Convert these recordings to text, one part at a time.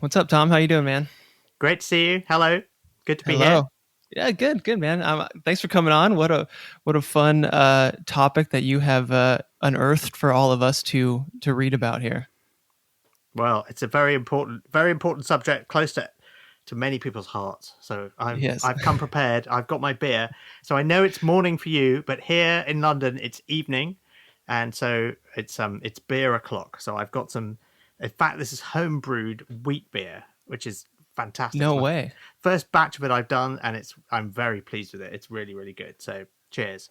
What's up, Tom? How you doing, man? Great to see you. Hello. Good to be here. Hello. Yeah, good, man. Thanks for coming on. What a fun topic that you have unearthed for all of us to read about here. Well, it's a very important subject, close to many people's hearts. So Yes. I've come prepared. I've got my beer. So I know it's morning for you, but here in London it's evening, and so it's beer o'clock. So I've got some. In fact, this is home brewed wheat beer, which is fantastic. It's No my way. first batch of it I've done, and I'm very pleased with it. It's really good. So cheers.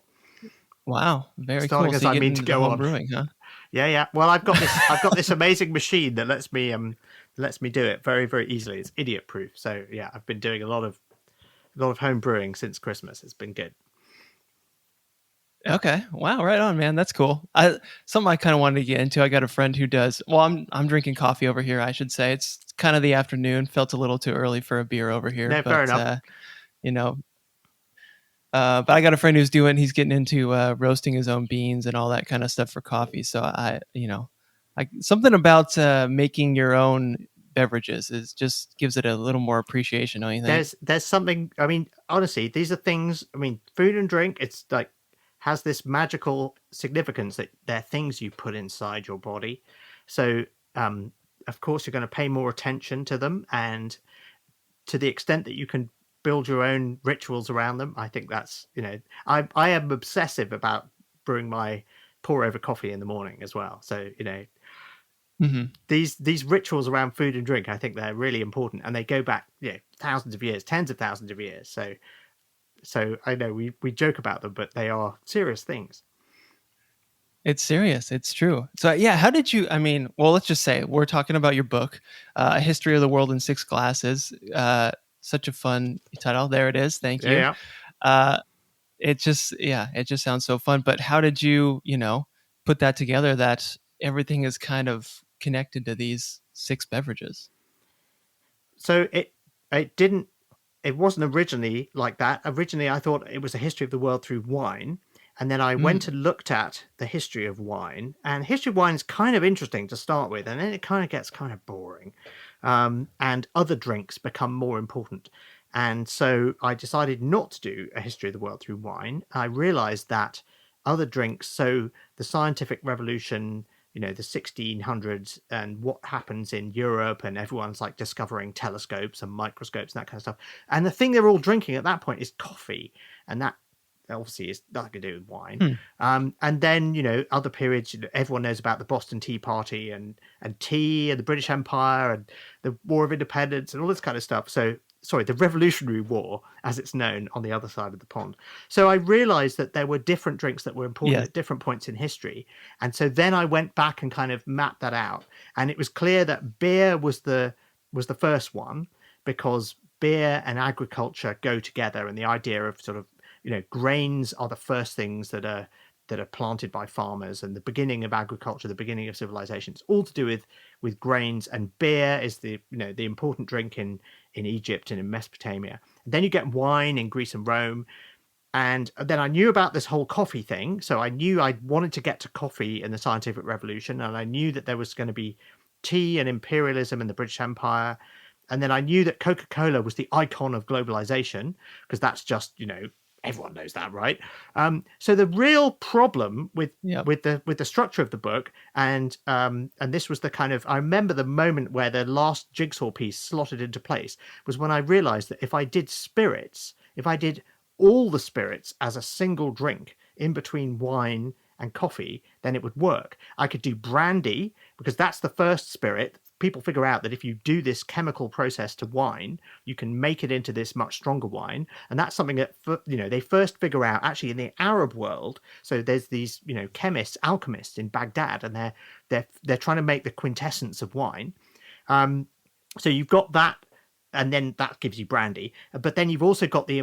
Wow. Very Starting cool. as So you I get mean to into the go home on. brewing, huh? Yeah. Well, I've got this amazing machine that lets me do it very easily. It's idiot proof. So yeah, I've been doing a lot of home brewing since Christmas. It's been good. Okay. Wow. Right on, man. That's cool. Something I kind of wanted to get into. I got a friend who does. Well, I'm drinking coffee over here. I should say it's kind of the afternoon. Felt a little too early for a beer over here, No, fair but enough. you know, but I got a friend he's getting into roasting his own beans and all that kind of stuff for coffee. So something about making your own beverages is just gives it a little more appreciation, don't you think? There's something. I mean, honestly, these are things. I mean, food and drink. It's like has this magical significance that they're things you put inside your body. So um, of course, you're going to pay more attention to them, and to the extent that you can build your own rituals around them, I think that's I am obsessive about brewing my pour over coffee in the morning as well. So Hmm. these rituals around food and drink, I think they're really important, and they go back thousands of years, tens of thousands of years. So I know we joke about them, but they are serious things. It's serious. It's true. So yeah, how did you? I mean, well, let's just say we're talking about your book, "A History of the World in Six Glasses." Such a fun title. There it is. Thank Yeah, you. yeah. Uh, it just sounds so fun. But how did you, put that together? That everything is kind of connected to these six beverages. So it didn't it wasn't originally like that. Originally, I thought it was a history of the world through wine. And then I went Mm. and looked at the history of wine. And history of wine is kind of interesting to start with. And then it kind of gets kind of boring. And other drinks become more important. And so I decided not to do a history of the world through wine. I realized that other drinks, so the scientific revolution, the 1600s and what happens in Europe, and everyone's like discovering telescopes and microscopes and that kind of stuff. And the thing they're all drinking at that point is coffee, and that obviously is nothing to do with wine. Hmm. And then other periods, everyone knows about the Boston Tea Party and tea and the British Empire and the War of Independence and all this kind of stuff. So sorry, the Revolutionary War, as it's known on the other side of the pond. So I realized that there were different drinks that were important Yes. at different points in history. And so then I went back and kind of mapped that out. And it was clear that beer was the first one, because beer and agriculture go together, and the idea of sort of grains are the first things that are planted by farmers, and the beginning of agriculture, the beginning of civilization. It's all to do with grains, and beer is the important drink in Egypt and in Mesopotamia. And then you get wine in Greece and Rome. And then I knew about this whole coffee thing. So I knew I wanted to get to coffee in the scientific revolution. And I knew that there was going to be tea and imperialism in the British Empire. And then I knew that Coca-Cola was the icon of globalization, because that's just, everyone knows that, right? So the real problem with Yep. with the structure of the book, and this was the kind of, I remember the moment where the last jigsaw piece slotted into place, was when I realized that if I did spirits, if I did all the spirits as a single drink in between wine and coffee, then it would work. I could do brandy, because that's the first spirit. People figure out that if you do this chemical process to wine, you can make it into this much stronger wine. And that's something that they first figure out actually in the Arab world. So there's these chemists, alchemists in Baghdad, and they're trying to make the quintessence of wine. Um, so you've got that, and then that gives you brandy. But then you've also got the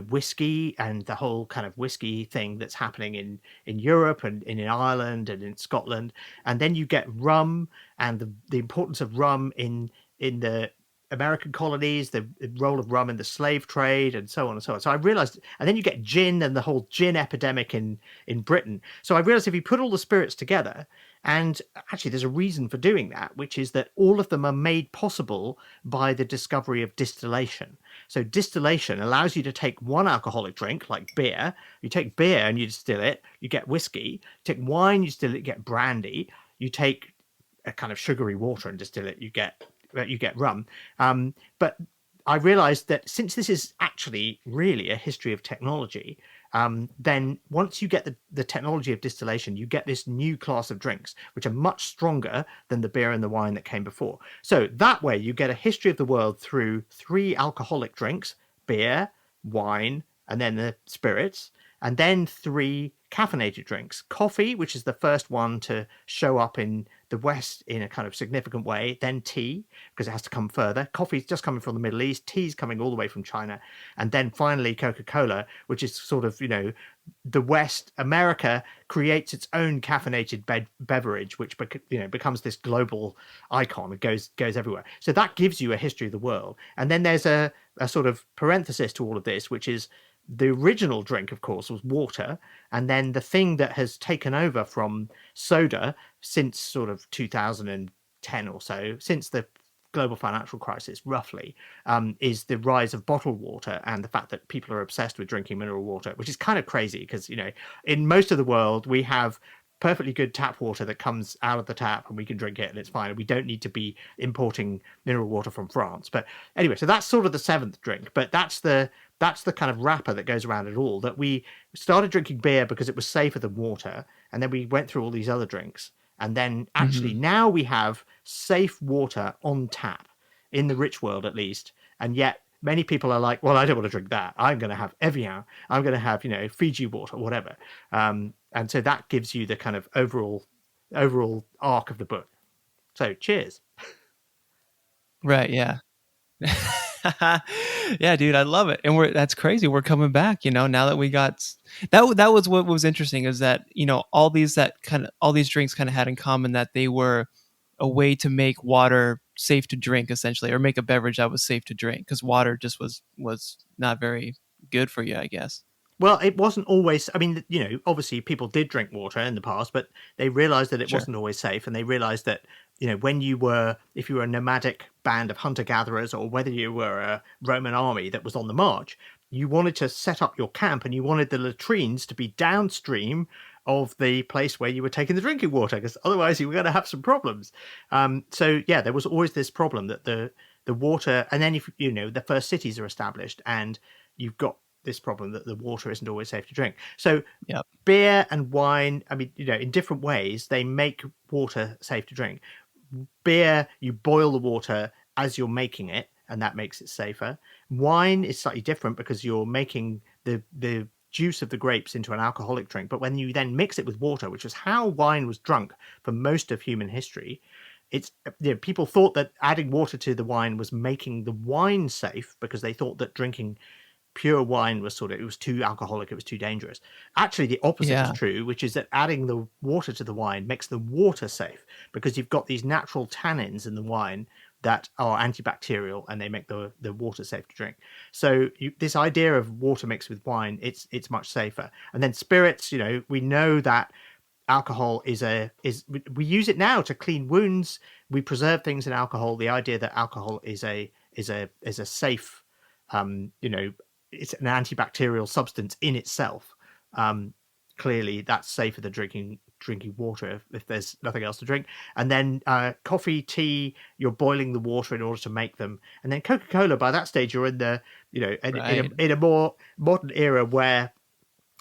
whiskey, and the whole kind of whiskey thing that's happening in Europe and in Ireland and in Scotland. And then you get rum, and the importance of rum in the American colonies, the role of rum in the slave trade, and so on and so on. So I realized, and then you get gin and the whole gin epidemic in Britain. So I realized if you put all the spirits together And actually, there's a reason for doing that, which is that all of them are made possible by the discovery of distillation. So distillation allows you to take one alcoholic drink, like beer. You take beer and you distill it, you get whiskey. You take wine, you distill it, you get brandy. You take a kind of sugary water and distill it, you get rum. But I realized that since this is actually really a history of technology, then once you get the technology of distillation, you get this new class of drinks, which are much stronger than the beer and the wine that came before. So that way, you get a history of the world through 3 alcoholic drinks: beer, wine, and then the spirits, and then 3 caffeinated drinks: coffee, which is the first one to show up in the West in a kind of significant way, then tea, because it has to come further. Coffee's just coming from the Middle East, tea's coming all the way from China, and then finally Coca-Cola, which is sort of, the West. America creates its own caffeinated beverage, which becomes this global icon. It goes everywhere. So that gives you a history of the world. And then there's a sort of parenthesis to all of this, which is the original drink, of course, was water. And then the thing that has taken over from soda since sort of 2010 or so, since the global financial crisis, roughly, is the rise of bottled water and the fact that people are obsessed with drinking mineral water, which is kind of crazy because, in most of the world, we have perfectly good tap water that comes out of the tap and we can drink it and it's fine. And we don't need to be importing mineral water from France. But anyway, so that's sort of the 7th drink. But that's the kind of wrapper that goes around it all, that we started drinking beer because it was safer than water. And then we went through all these other drinks. And then actually now we have safe water on tap in the rich world, at least. And yet many people are like, well, I don't want to drink that. I'm going to have Evian. I'm going to have, Fiji water, whatever. And so that gives you the kind of overall arc of the book. So cheers. Right. Yeah. Yeah, dude, I love it. And that's crazy. We're coming back, now that we got that was what was interesting, is that, all these drinks kind of had in common that they were a way to make water safe to drink, essentially, or make a beverage that was safe to drink, because water just was not very good for you, I guess. Well, it wasn't always. I mean, obviously people did drink water in the past, but they realized that it Sure. wasn't always safe. And they realized that, if you were a nomadic band of hunter gatherers, or whether you were a Roman army that was on the march, you wanted to set up your camp and you wanted the latrines to be downstream of the place where you were taking the drinking water, because otherwise you were going to have some problems. So yeah, there was always this problem that the water, and then if the first cities are established and you've got this problem that the water isn't always safe to drink. So Yep. beer and wine, I mean, in different ways, they make water safe to drink. Beer, you boil the water as you're making it, and that makes it safer. Wine is slightly different because you're making the juice of the grapes into an alcoholic drink. But when you then mix it with water, which is how wine was drunk for most of human history, it's people thought that adding water to the wine was making the wine safe, because they thought that drinking pure wine was it was too alcoholic, it was too dangerous. Actually, the opposite is Yeah. true, which is that adding the water to the wine makes the water safe, because you've got these natural tannins in the wine that are antibacterial and they make the water safe to drink. So this idea of water mixed with wine, it's much safer. And then spirits, we know that alcohol is we use it now to clean wounds. We preserve things in alcohol. The idea that alcohol is a safe, it's an antibacterial substance in itself. Clearly, that's safer than drinking water if there's nothing else to drink. And then coffee, tea, you're boiling the water in order to make them. And then Coca-Cola, by that stage, you're in the Right. in a more modern era where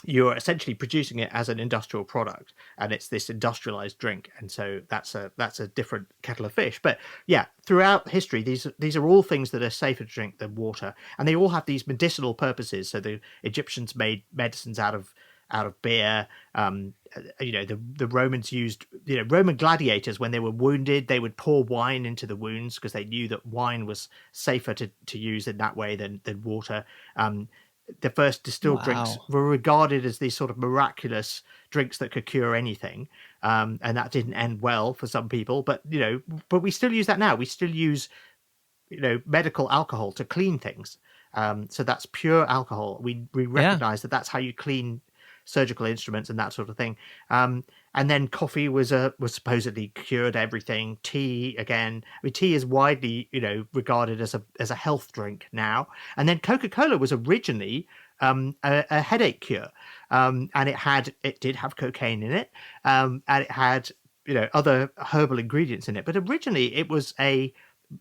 you're essentially producing it as an industrial product, and it's this industrialized drink, and so that's a different kettle of fish. But yeah, throughout history, these are all things that are safer to drink than water, and they all have these medicinal purposes. So the Egyptians made medicines out of beer. The Romans used, Roman gladiators, when they were wounded, they would pour wine into the wounds because they knew that wine was safer to use in that way than water. The first distilled drinks Wow. were regarded as these sort of miraculous drinks that could cure anything, and that didn't end well for some people. But we still use that now. We still use medical alcohol to clean things. So that's pure alcohol. We Yeah. recognize that that's how you clean surgical instruments and that sort of thing. And then coffee was supposedly cured everything. Tea again. I mean, tea is widely, regarded as a health drink now. And then Coca-Cola was originally a headache cure, and it did have cocaine in it, and it had other herbal ingredients in it. But originally, it was a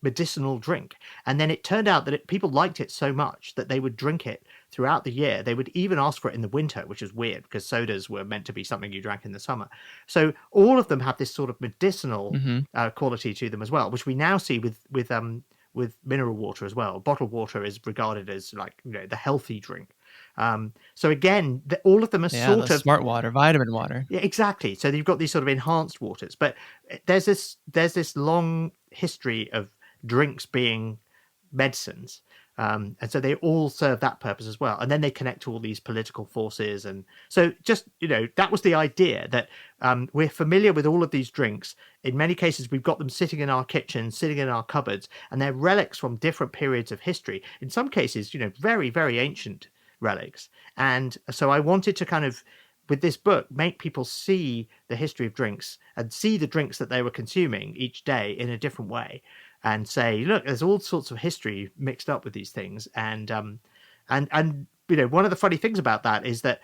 medicinal drink, and then it turned out that people liked it so much that they would drink it throughout the year. They would even ask for it in the winter, which is weird because sodas were meant to be something you drank in the summer. So all of them have this sort of medicinal quality to them as well, which we now see with mineral water as well. Bottled water is regarded as like the healthy drink. So again, all of them are the smart water, vitamin water. Yeah, exactly. So you've got these sort of enhanced waters, but there's this long history of drinks being medicines, and so they all serve that purpose as well. And then they connect to all these political forces, and so just that was the idea that we're familiar with all of these drinks. In many cases, we've got them sitting in our kitchens, sitting in our cupboards, and they're relics from different periods of history. In some cases, very, very ancient relics. And so I wanted to kind of, with this book, make people see the history of drinks and see the drinks that they were consuming each day in a different way, and say, look, there's all sorts of history mixed up with these things. And one of the funny things about that is that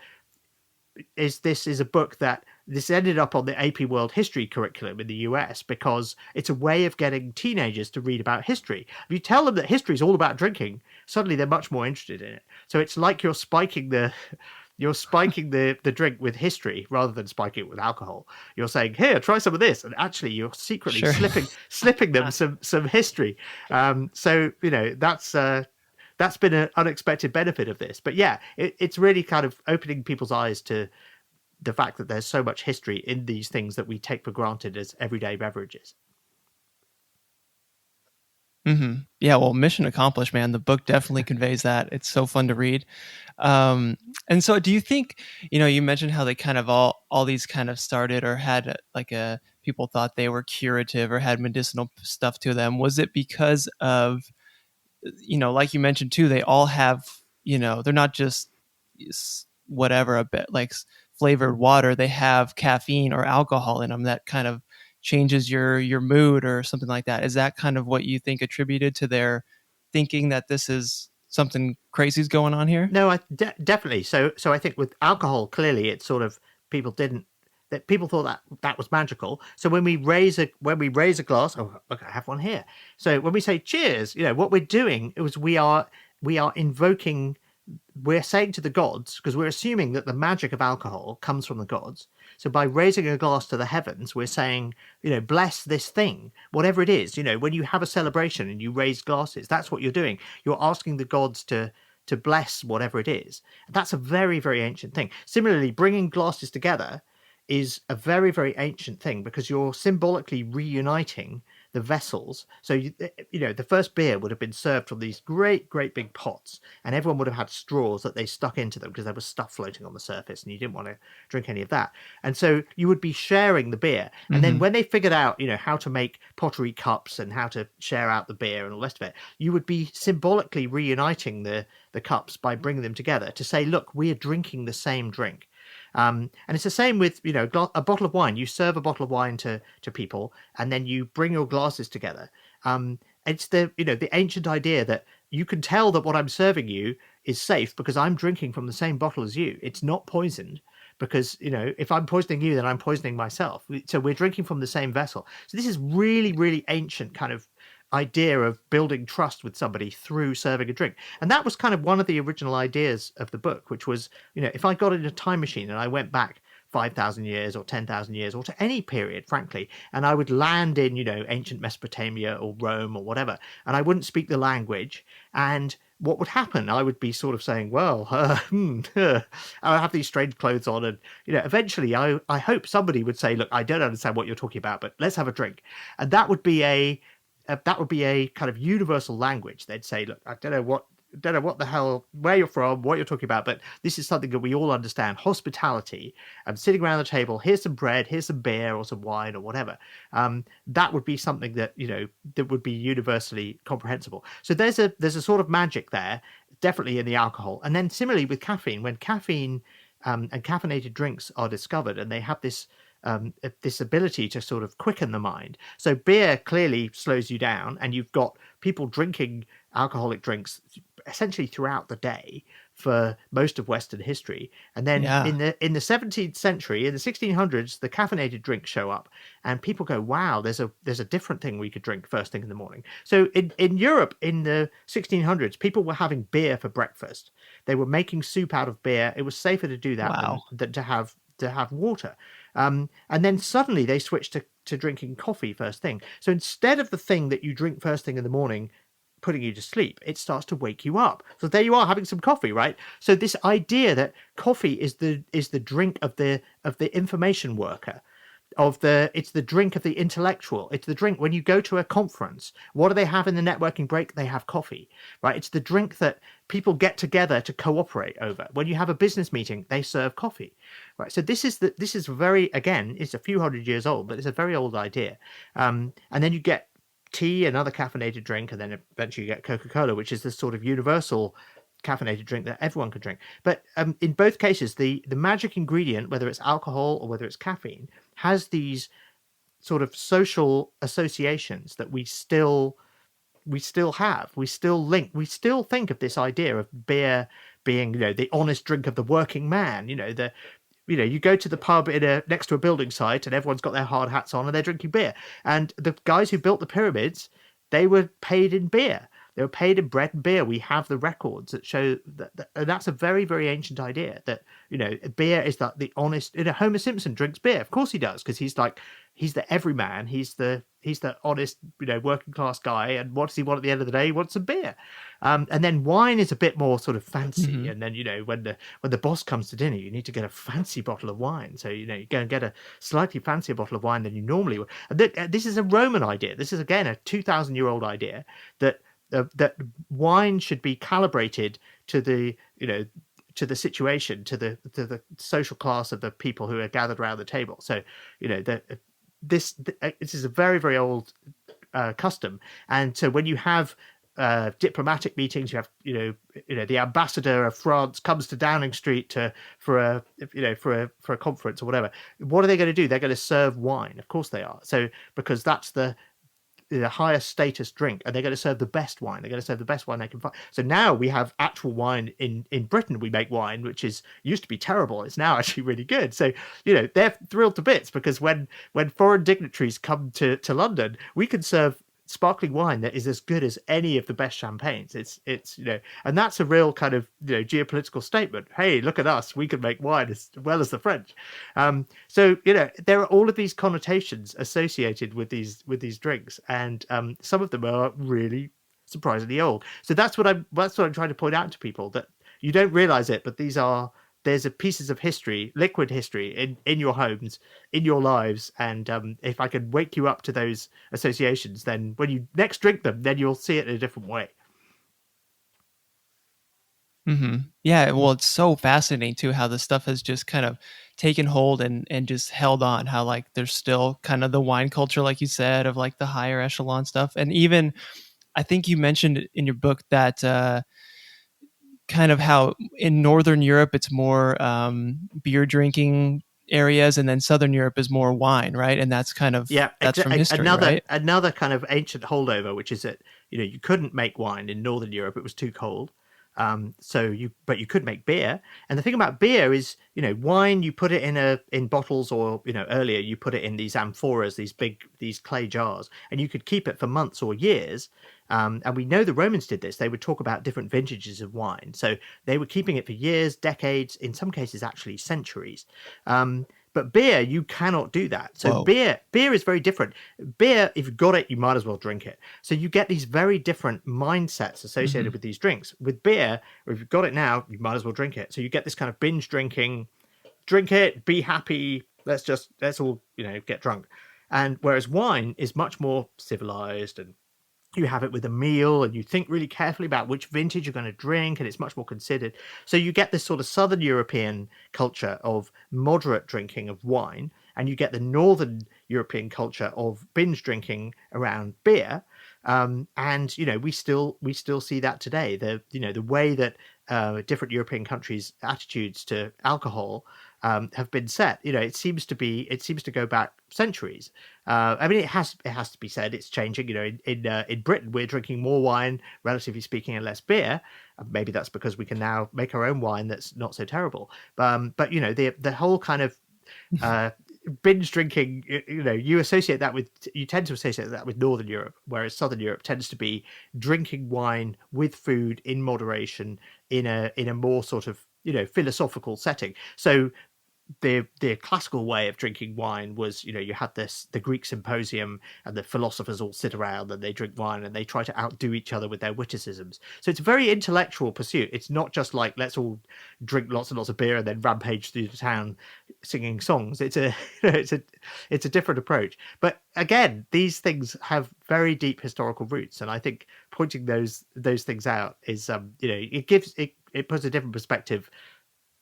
this is a book that this ended up on the AP World History curriculum in the US because it's a way of getting teenagers to read about history. If you tell them that history is all about drinking, suddenly they're much more interested in it. So it's like you're spiking the drink with history rather than spiking it with alcohol. You're saying, here, try some of this, and actually you're secretly slipping them some history. So that's been an unexpected benefit of this. But yeah, it's really kind of opening people's eyes to the fact that there's so much history in these things that we take for granted as everyday beverages. Mm-hmm. Yeah, well, mission accomplished, man. The book definitely conveys that. It's so fun to read. And so do you think, you mentioned how they kind of all these kind of started or had people thought they were curative or had medicinal stuff to them. Was it because of, like you mentioned too, they all have, they're not just whatever, a bit like flavored water. They have caffeine or alcohol in them that kind of changes your mood or something like that. Is that kind of what you think attributed to their thinking that this is something crazy is going on here? No, definitely. So I think with alcohol, clearly it's sort of people thought that was magical. So when we raise a glass, oh look, I have one here. So when we say cheers, what we're doing is we are invoking, we're saying to the gods, because we're assuming that the magic of alcohol comes from the gods. So by raising a glass to the heavens, we're saying, bless this thing, whatever it is. When you have a celebration and you raise glasses, that's what you're doing. You're asking the gods to bless whatever it is. That's a very, very ancient thing. Similarly, bringing glasses together is a very, very ancient thing because you're symbolically reuniting the vessels. So, the first beer would have been served from these great, great big pots, and everyone would have had straws that they stuck into them because there was stuff floating on the surface and you didn't want to drink any of that. And so you would be sharing the beer. And then when they figured out, how to make pottery cups and how to share out the beer and all the rest of it, you would be symbolically reuniting the cups by bringing them together to say, look, we are drinking the same drink. And it's the same with, a bottle of wine. You serve a bottle of wine to people, and then you bring your glasses together. It's the ancient idea that you can tell that what I'm serving you is safe because I'm drinking from the same bottle as you. It's not poisoned because, if I'm poisoning you, then I'm poisoning myself. So we're drinking from the same vessel. So this is really, really ancient kind of idea of building trust with somebody through serving a drink. And that was kind of one of the original ideas of the book, which was, if I got in a time machine and I went back 5,000 years or 10,000 years or to any period, frankly, and I would land in, ancient Mesopotamia or Rome or whatever, and I wouldn't speak the language, and what would happen? I would be sort of saying, well, I have these strange clothes on, and eventually I hope somebody would say, look, I don't understand what you're talking about, but let's have a drink. And that would be a kind of universal language. They'd say, look, I don't know what the hell, where you're from, what you're talking about, but this is something that we all understand. Hospitality, sitting around the table, here's some bread, here's some beer or some wine or whatever. That would be something that, that would be universally comprehensible. So there's a sort of magic there, definitely in the alcohol. And then similarly with caffeine, when caffeine and caffeinated drinks are discovered and they have this this ability to sort of quicken the mind. So beer clearly slows you down, and you've got people drinking alcoholic drinks essentially throughout the day for most of Western history. And then Yeah. in the 17th century, in the 1600s, the caffeinated drinks show up, and people go, "Wow, there's a different thing we could drink first thing in the morning." So in Europe in the 1600s, people were having beer for breakfast. They were making soup out of beer. It was safer to do that Wow. than to have water. And then suddenly they switched to drinking coffee first thing. So instead of the thing that you drink first thing in the morning putting you to sleep, it starts to wake you up. So there you are having some coffee, right? So this idea that coffee is the drink of the information worker, it's the drink of the intellectual. It's the drink when you go to a conference. What do they have in the networking break? They have coffee, right? It's the drink that people get together to cooperate over. When you have a business meeting, they serve coffee, right? So this is very, again, it's a few hundred years old, but it's a very old idea. And then you get tea, another caffeinated drink, and then eventually you get Coca-Cola, which is this sort of universal caffeinated drink that everyone can drink. But in both cases, the magic ingredient, whether it's alcohol or whether it's caffeine, has these sort of social associations that we still have. We still link. We still think of this idea of beer being, the honest drink of the working man. You go to the pub next to a building site, and everyone's got their hard hats on, and they're drinking beer. And the guys who built the pyramids, they were paid in beer. They were paid in bread and beer. We have the records that show that and that's a very, very ancient idea that, beer is the honest. Homer Simpson drinks beer. Of course he does, because he's the everyman. He's the honest, working class guy. And what does he want at the end of the day? He wants some beer. And then wine is a bit more sort of fancy. Hmm. And then, when the boss comes to dinner, you need to get a fancy bottle of wine. So, you go and get a slightly fancier bottle of wine than you normally would. And this is a Roman idea. This is, again, a 2,000-year-old idea that wine should be calibrated to the to the situation, to the social class of the people who are gathered around the table. So this is a very, very old custom. And so when you have diplomatic meetings, you have the ambassador of France comes to Downing Street for a conference or whatever. What are they going to do? They're going to serve wine. Of course they are. So because that's the highest status drink, and they're going to serve the best wine. They're going to serve the best wine they can find. So now we have actual wine in Britain. We make wine, which used to be terrible. It's now actually really good. So they're thrilled to bits, because when foreign dignitaries come to London, we can serve sparkling wine that is as good as any of the best champagnes. It's and that's a real kind of geopolitical statement. Hey, look at us, we can make wine as well as the French. So there are all of these connotations associated with these drinks, and some of them are really surprisingly old. So that's what I'm trying to point out to people, that you don't realize it, but there's a pieces of history, liquid history in your homes, in your lives. And if I can wake you up to those associations, then when you next drink them, then you'll see it in a different way. Hmm. Yeah, well, it's so fascinating too how this stuff has just kind of taken hold and just held on. How like there's still kind of the wine culture, like you said, of like the higher echelon stuff, and even I think you mentioned in your book that kind of how in Northern Europe it's more beer drinking areas, and then Southern Europe is more wine, right? And that's kind of Yeah, that's from history, right? another kind of ancient holdover, which is that you couldn't make wine in Northern Europe; it was too cold. But you could make beer. And the thing about beer is, wine, you put it in bottles, or earlier you put it in these amphoras, these clay jars, and you could keep it for months or years. And we know the Romans did this. They would talk about different vintages of wine, so they were keeping it for years, decades, in some cases actually centuries. But beer, you cannot do that. So Whoa. beer is very different. Beer, if you've got it, you might as well drink it. So you get these very different mindsets associated Hmm. with these drinks. With beer, or if you've got it now, you might as well drink it. So you get this kind of binge drinking, drink it, be happy, let's all, get drunk. And whereas wine is much more civilized, and you have it with a meal, and you think really carefully about which vintage you're going to drink, and it's much more considered. So you get this sort of Southern European culture of moderate drinking of wine, and you get the Northern European culture of binge drinking around beer. And we still see that today. The way that different European countries' attitudes to alcohol have been set. It seems to go back centuries. I mean, it has to be said it's changing. In Britain, we're drinking more wine, relatively speaking, and less beer. Maybe that's because we can now make our own wine that's not so terrible. But the whole kind of uh, binge drinking, you tend to associate that with Northern Europe, whereas Southern Europe tends to be drinking wine with food in moderation in a more sort of philosophical setting. So the classical way of drinking wine was, you had the Greek symposium, and the philosophers all sit around and they drink wine and they try to outdo each other with their witticisms. So it's a very intellectual pursuit. It's not just like, let's all drink lots and lots of beer and then rampage through the town singing songs. It's a it's a different approach. But again, these things have very deep historical roots, and I think pointing those things out is it puts a different perspective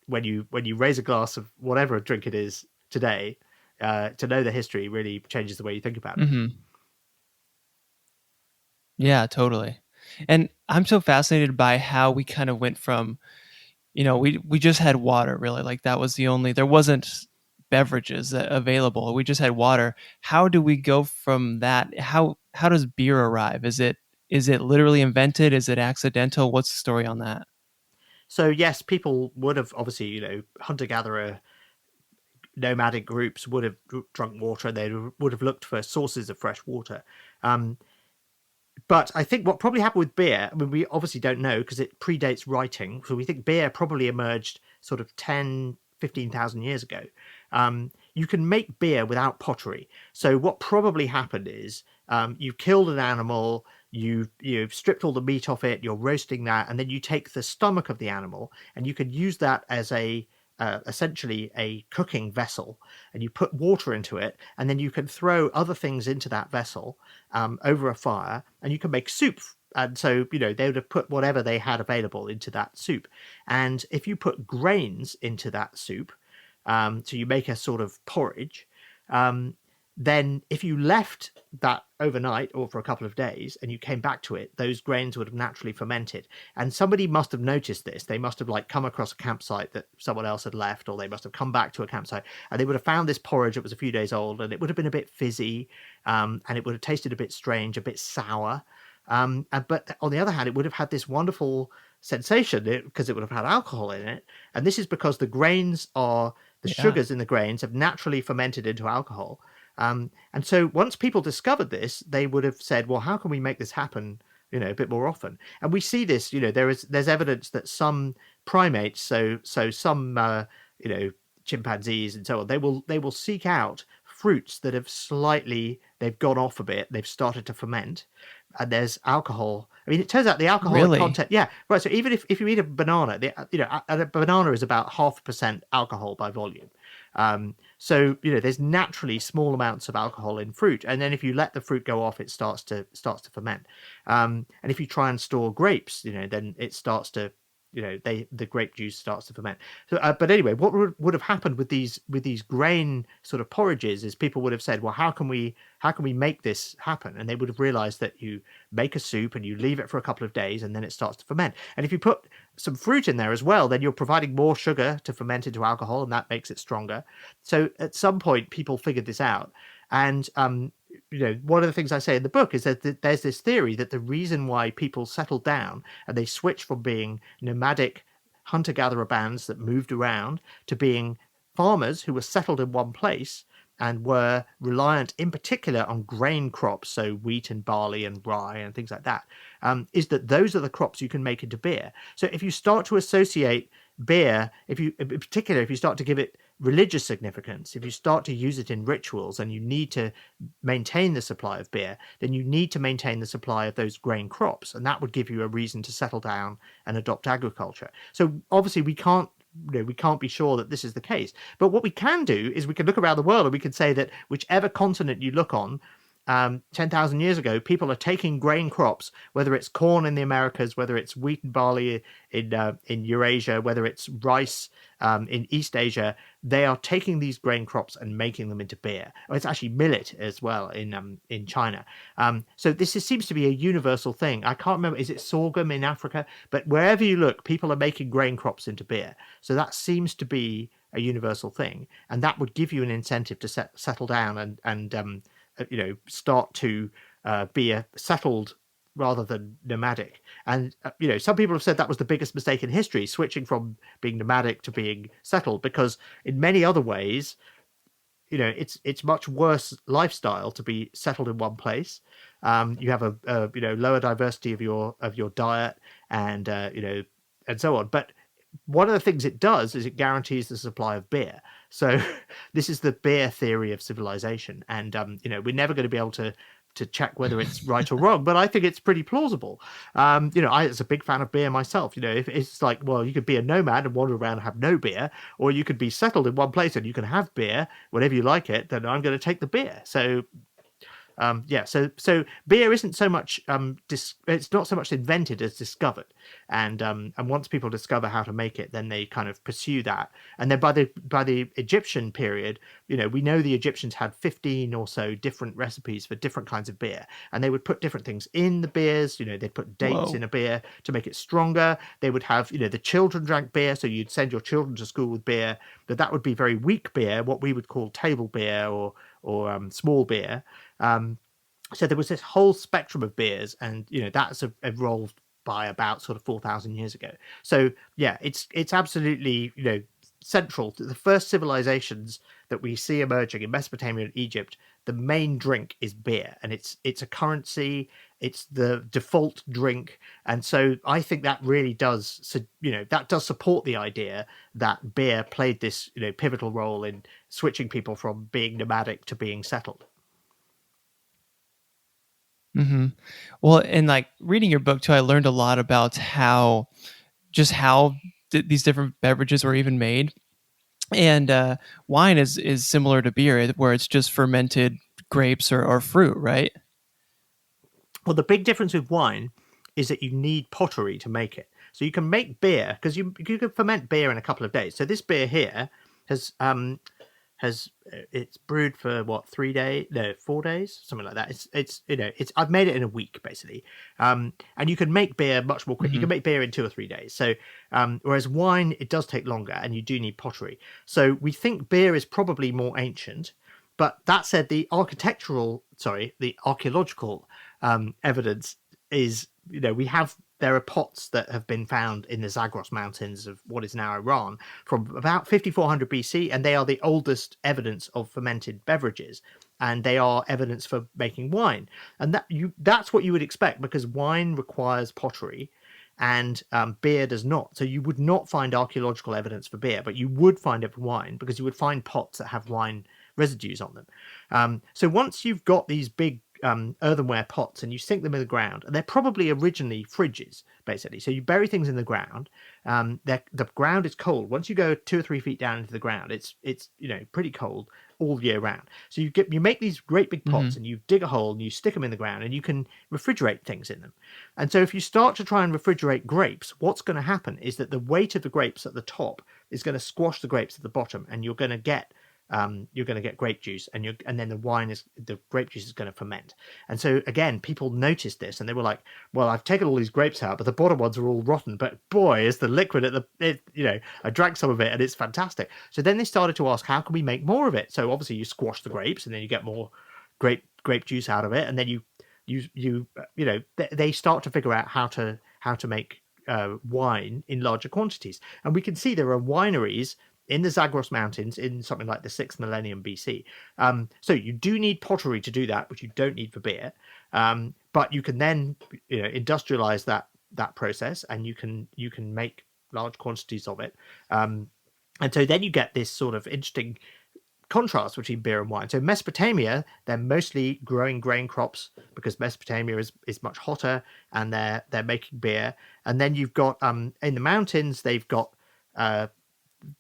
when you raise a glass of whatever drink it is today. To know the history really changes the way you think about it. Mm-hmm. Yeah, totally. And I'm so fascinated by how we kind of went from, we just had water, really. Like, that was the only, there wasn't beverages available. We just had water. How do we go from that? How does beer arrive? Is it literally invented? Is it accidental? What's the story on that? So yes, people would have obviously, hunter-gatherer nomadic groups would have drunk water, and they would have looked for sources of fresh water. But I think what probably happened with beer, I mean, we obviously don't know because it predates writing. So we think beer probably emerged sort of 10, 15,000 years ago. You can make beer without pottery. So what probably happened is you've killed an animal, you've stripped all the meat off it, you're roasting that, and then you take the stomach of the animal and you can use that as essentially a cooking vessel, and you put water into it, and then you can throw other things into that vessel over a fire, and you can make soup. And so, they would have put whatever they had available into that soup. And if you put grains into that soup, so you make a sort of porridge, then if you left that overnight or for a couple of days and you came back to it, those grains would have naturally fermented. And somebody must have noticed this. They must have come across a campsite that someone else had left, or they must have come back to a campsite, and they would have found this porridge that was a few days old, and it would have been a bit fizzy, and it would have tasted a bit strange, a bit sour. But on the other hand, it would have had this wonderful sensation because it would have had alcohol in it. And this is because the Yeah. sugars in the grains have naturally fermented into alcohol. And so once people discovered this, they would have said, well, how can we make this happen, a bit more often? And we see this, there's evidence that some primates, so some, chimpanzees and so on, they will seek out fruits that they've gone off a bit, they've started to ferment, and there's alcohol. I mean, it turns out the alcoholic Really? content, yeah, right. So even if you eat a banana, a banana is about 0.5% alcohol by volume. So there's naturally small amounts of alcohol in fruit, and then if you let the fruit go off, it starts to ferment. And if you try and store grapes, then it starts to the grape juice starts to ferment. So, but anyway, what would have happened with these grain sort of porridges is people would have said, well, how can we make this happen? And they would have realized that you make a soup and you leave it for a couple of days, and then it starts to ferment. And if you put some fruit in there as well, then you're providing more sugar to ferment into alcohol, and that makes it stronger. So at some point, people figured this out. And one of the things I say in the book is that there's this theory that the reason why people settled down and they switched from being nomadic hunter-gatherer bands that moved around to being farmers who were settled in one place and were reliant in particular on grain crops, so wheat and barley and rye and things like that, is that those are the crops you can make into beer. So if you start to associate beer, in particular, if you start to give it religious significance, if you start to use it in rituals and you need to maintain the supply of beer, then you need to maintain the supply of those grain crops, and that would give you a reason to settle down and adopt agriculture. So obviously we can't be sure that this is the case, but what we can do is we can look around the world and we can say that whichever continent you look on, 10,000 years ago, people are taking grain crops, whether it's corn in the Americas, whether it's wheat and barley in Eurasia, whether it's rice in East Asia. They are taking these grain crops and making them into beer. It's actually millet as well in China. So seems to be a universal thing. I can't remember, is it sorghum in Africa? But wherever you look, people are making grain crops into beer. So that seems to be a universal thing, and that would give you an incentive to settle down and start to be a settled rather than nomadic. And some people have said that was the biggest mistake in history, switching from being nomadic to being settled, because in many other ways, it's much worse lifestyle to be settled in one place. You have a lower diversity of your diet, and and so on. But one of the things it does is it guarantees the supply of beer. So this is the beer theory of civilization, and we're never going to be able to check whether it's right or wrong, but I think it's pretty plausible. I was a big fan of beer myself. If it's like, well, you could be a nomad and wander around and have no beer, or you could be settled in one place and you can have beer whenever you like it, then I'm going to take the beer. So so beer isn't so much it's not so much invented as discovered, and once people discover how to make it, then they kind of pursue that. And then by the Egyptian period, we know the Egyptians had 15 or so different recipes for different kinds of beer, and they would put different things in the beers. They'd put dates in a beer to make it stronger. They would have the children drank beer, so you'd send your children to school with beer, but that would be very weak beer, what we would call table beer or small beer. So there was this whole spectrum of beers, and that's evolved by about sort of 4,000 years ago. So yeah, it's absolutely central to the first civilizations that we see emerging in Mesopotamia and Egypt. The main drink is beer, and it's a currency. It's the default drink, and so I think that really does that does support the idea that beer played this pivotal role in switching people from being nomadic to being settled. Mm-hmm. Well, and like reading your book too, I learned a lot about how these different beverages were even made. And wine is similar to beer, where it's just fermented grapes or fruit, right? Well, the big difference with wine is that you need pottery to make it. So you can make beer, because you can ferment beer in a couple of days. So this beer here has it's brewed for what, 3 days, no, 4 days, something like that. It's I've made it in a week basically. And you can make beer much more quick. You can make beer in 2 or 3 days. So whereas wine, it does take longer, and you do need pottery. So we think beer is probably more ancient. But that said, the archaeological evidence is, there are pots that have been found in the Zagros Mountains of what is now Iran from about 5400 BC, and they are the oldest evidence of fermented beverages, and they are evidence for making wine. And that's what you would expect, because wine requires pottery and beer does not. So you would not find archaeological evidence for beer, but you would find it for wine, because you would find pots that have wine residues on them. So once you've got these big earthenware pots and you sink them in the ground, and they're probably originally fridges basically, so you bury things in the ground. The ground is cold. Once you go 2 or 3 feet down into the ground, it's pretty cold all year round. So you make these great big pots, and you dig a hole and you stick them in the ground, and you can refrigerate things in them. And so if you start to try and refrigerate grapes, what's going to happen is that the weight of the grapes at the top is going to squash the grapes at the bottom, and you're going to get grape juice, and then the grape juice is going to ferment. And so again, people noticed this, and they were like, well, I've taken all these grapes out, but the bottom ones are all rotten, but boy, is the liquid I drank some of it and it's fantastic. So then they started to ask, how can we make more of it? So obviously you squash the grapes, and then you get more grape juice out of it, and then they start to figure out how to make wine in larger quantities. And we can see there are wineries in the Zagros Mountains in something like the 6th millennium BC. So you do need pottery to do that, which you don't need for beer. But you can then industrialize that process, and you can make large quantities of it. And so then you get this sort of interesting contrast between beer and wine. So Mesopotamia, they're mostly growing grain crops, because Mesopotamia is much hotter, and they're making beer. And then you've got in the mountains, they've got the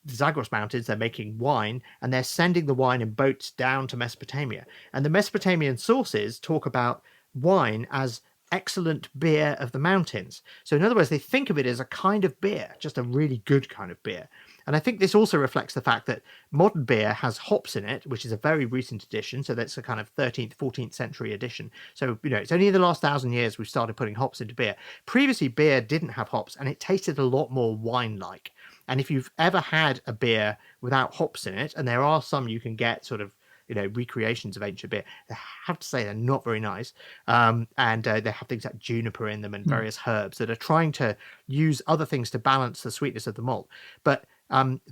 Zagros Mountains, they're making wine, and they're sending the wine in boats down to Mesopotamia. And the Mesopotamian sources talk about wine as excellent beer of the mountains. So in other words, they think of it as a kind of beer, just a really good kind of beer. And I think this also reflects the fact that modern beer has hops in it, which is a very recent addition. So that's a kind of 13th, 14th century addition. So, it's only in the last 1,000 years we've started putting hops into beer. Previously, beer didn't have hops, and it tasted a lot more wine-like. And if you've ever had a beer without hops in it, and there are some you can get sort of, recreations of ancient beer, I have to say they're not very nice. And they have things like juniper in them and Hmm. various herbs that are trying to use other things to balance the sweetness of the malt. But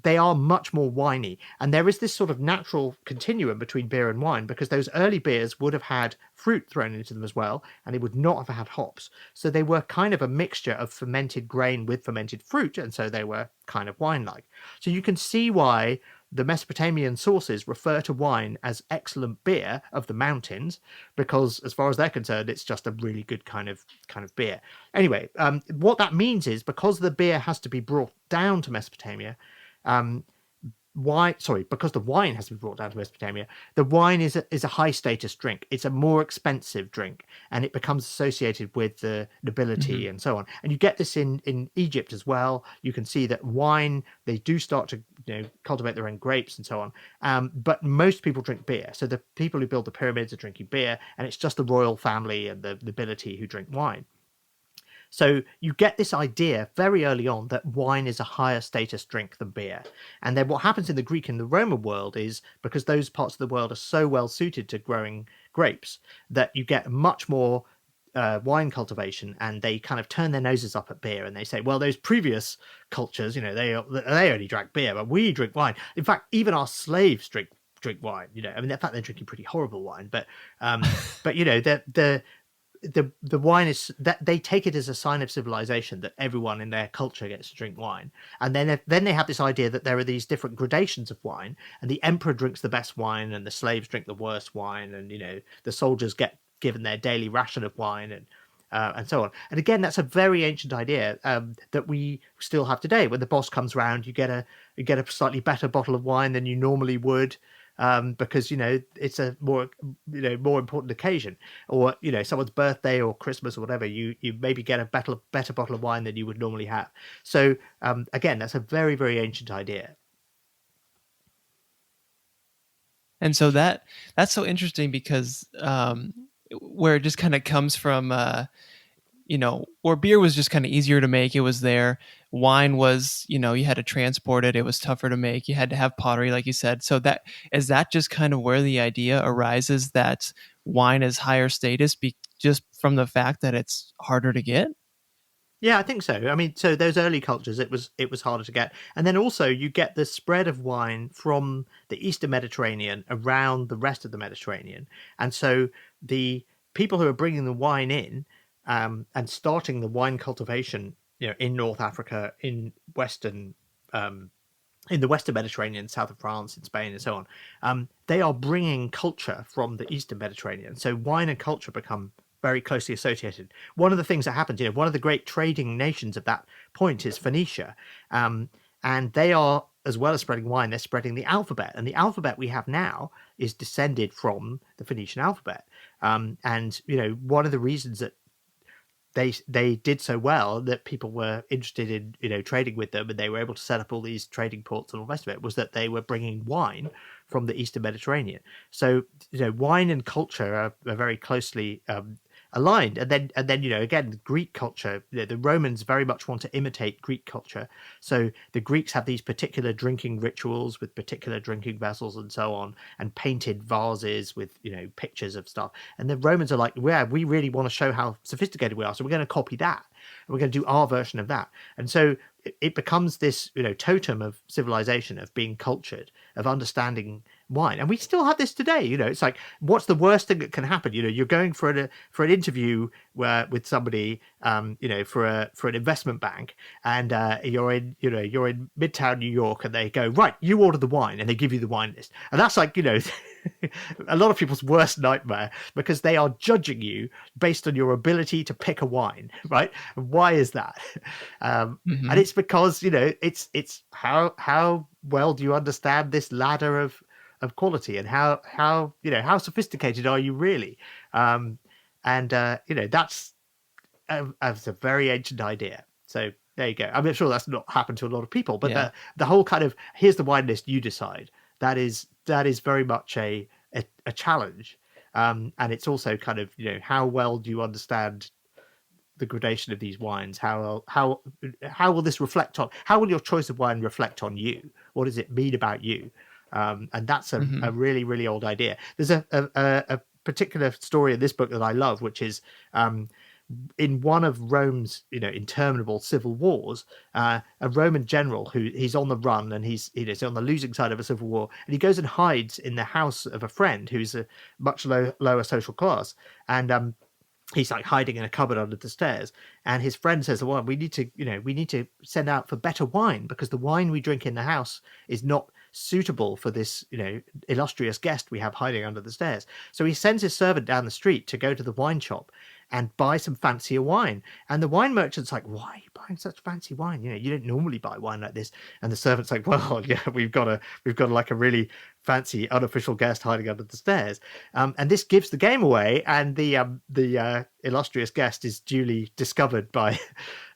they are much more winey. And there is this sort of natural continuum between beer and wine, because those early beers would have had fruit thrown into them as well, and they would not have had hops. So they were kind of a mixture of fermented grain with fermented fruit, and so they were kind of wine-like. So you can see why the Mesopotamian sources refer to wine as excellent beer of the mountains, because as far as they're concerned, it's just a really good kind of beer. Anyway, what that means is, because the beer has to be brought down to Mesopotamia, um, because the wine has to be brought down to Mesopotamia, the wine is a high status drink. It's a more expensive drink, and it becomes associated with the Hmm. nobility and so on. And you get this in Egypt as well. You can see that wine, they do start to cultivate their own grapes and so on. But most people drink beer. So the people who build the pyramids are drinking beer, and it's just the royal family and the nobility who drink wine. So you get this idea very early on that wine is a higher status drink than beer. And then what happens in the Greek and the Roman world is, because those parts of the world are so well suited to growing grapes, that you get much more wine cultivation, and they kind of turn their noses up at beer, and they say, well, those previous cultures, they only drank beer, but we drink wine. In fact, even our slaves drink wine. I mean, in fact, they're drinking pretty horrible wine, but the wine is that they take it as a sign of civilization, that everyone in their culture gets to drink wine. And then they have this idea that there are these different gradations of wine, and the emperor drinks the best wine and the slaves drink the worst wine, and the soldiers get given their daily ration of wine, and so on. And again, that's a very ancient idea that we still have today. When the boss comes round, you get a slightly better bottle of wine than you normally would, because it's a more important occasion, or someone's birthday or Christmas or whatever. You maybe get a better bottle of wine than you would normally have. So again, that's a very, very ancient idea. And so that's so interesting because where it just kind of comes from, where beer was just kind of easier to make. It was there. Wine was, you had to transport it. It was tougher to make. You had to have pottery, like you said. So that just kind of where the idea arises that wine is higher status, just from the fact that it's harder to get. Yeah, I think so. I mean, so those early cultures, it was harder to get, and then also you get the spread of wine from the Eastern Mediterranean around the rest of the Mediterranean, and so the people who are bringing the wine in, and starting the wine cultivation, in North Africa, um, in the Western Mediterranean, south of France, in Spain, and so on, they are bringing culture from the Eastern Mediterranean. So wine and culture become very closely associated. One of the things that happens, one of the great trading nations at that point is Phoenicia. And they are, as well as spreading wine, they're spreading the alphabet. And the alphabet we have now is descended from the Phoenician alphabet. And, one of the reasons that they did so well, that people were interested in trading with them, and they were able to set up all these trading ports and all the rest of it, was that they were bringing wine from the Eastern Mediterranean. So wine and culture are very closely aligned. And then again, Greek culture, the Romans very much want to imitate Greek culture. So the Greeks have these particular drinking rituals with particular drinking vessels and so on, and painted vases with pictures of stuff. And the Romans are like, yeah, we really want to show how sophisticated we are, so we're going to copy that, and we're going to do our version of that. And so it becomes this totem of civilization, of being cultured, of understanding wine. And we still have this today. It's like, what's the worst thing that can happen? You're going for an interview with somebody, for an investment bank, and you're in Midtown New York, and they go, right, you order the wine, and they give you the wine list. And that's like a lot of people's worst nightmare, because they are judging you based on your ability to pick a wine, right? Why is that? And Hmm. it's because it's how well do you understand this ladder of quality, and how sophisticated are you really? And that's a very ancient idea. So there you go. I'm sure that's not happened to a lot of people, but Yeah. the whole kind of, here's the wine list, you decide, that is very much a challenge. And it's also kind of how well do you understand the gradation of these wines? How will this reflect on? How will your choice of wine reflect on you? What does it mean about you? And that's a Hmm. really, really old idea. There's a particular story in this book that I love, which is in one of Rome's, interminable civil wars, a Roman general who he's on the run and he's on the losing side of a civil war, and he goes and hides in the house of a friend who's a much lower social class, and he's like hiding in a cupboard under the stairs, and his friend says, well, we need to send out for better wine because the wine we drink in the house is not suitable for this illustrious guest we have hiding under the stairs. So he sends his servant down the street to go to the wine shop and buy some fancier wine, and the wine merchant's like, why are you buying such fancy wine? You don't normally buy wine like this. And the servant's like, well, yeah, we've got like a really fancy unofficial guest hiding under the stairs. And this gives the game away, and the illustrious guest is duly discovered by,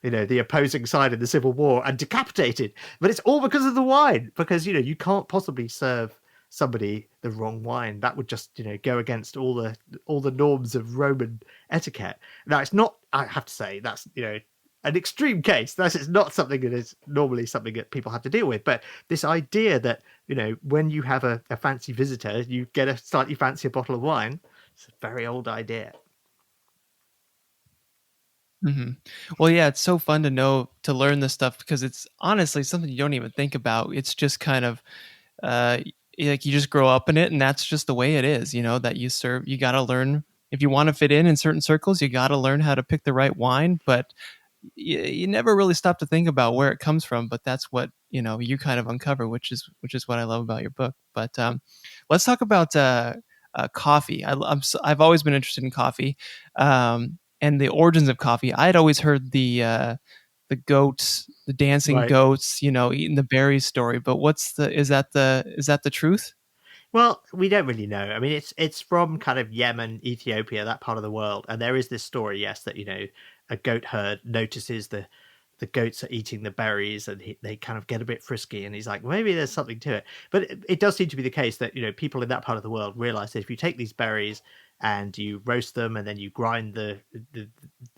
the opposing side in the Civil War and decapitated. But it's all because of the wine, because you can't possibly serve somebody the wrong wine. That would just go against all the norms of Roman etiquette. Now, it's not. I have to say that's an extreme case. That is not something that is normally something that people have to deal with. But this idea that when you have a fancy visitor, you get a slightly fancier bottle of wine. It's a very old idea. Hmm. Well, yeah, it's so fun to learn this stuff because it's honestly something you don't even think about. It's just kind of uh, like you just grow up in it, and that's just the way it is. That you got to learn if you want to fit in certain circles. You got to learn how to pick the right wine, but you never really stop to think about where it comes from. But that's what you kind of uncover, which is what I love about your book. But let's talk about coffee. I've always been interested in coffee. And the origins of coffee. I had always heard the goats, the dancing Right. goats, eating the berries story. But is that the truth? Well, we don't really know. I mean, it's from kind of Yemen, Ethiopia, that part of the world, and there is this story, yes, that a goat herd notices the goats are eating the berries, and they kind of get a bit frisky, and he's like, maybe there's something to it. But it does seem to be the case that people in that part of the world realize that if you take these berries and you roast them, and then you grind the, the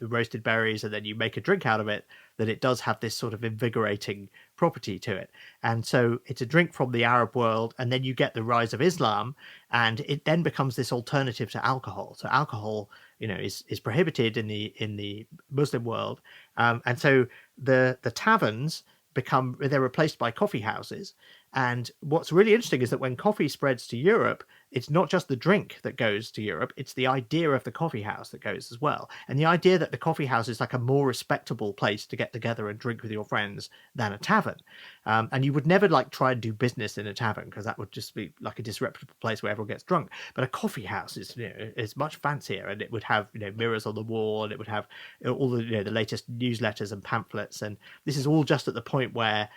roasted berries, and then you make a drink out of it, that it does have this sort of invigorating property to it. And so it's a drink from the Arab world, and then you get the rise of Islam, and it then becomes this alternative to alcohol. So alcohol, is prohibited in the Muslim world, and so the taverns they're replaced by coffee houses. And what's really interesting is that when coffee spreads to Europe, it's not just the drink that goes to Europe, it's the idea of the coffee house that goes as well. And the idea that the coffee house is like a more respectable place to get together and drink with your friends than a tavern. And you would never like try and do business in a tavern because that would just be like a disreputable place where everyone gets drunk. But a coffee house is much fancier, and it would have mirrors on the wall, and it would have all the the latest newsletters and pamphlets. And this is all just at the point where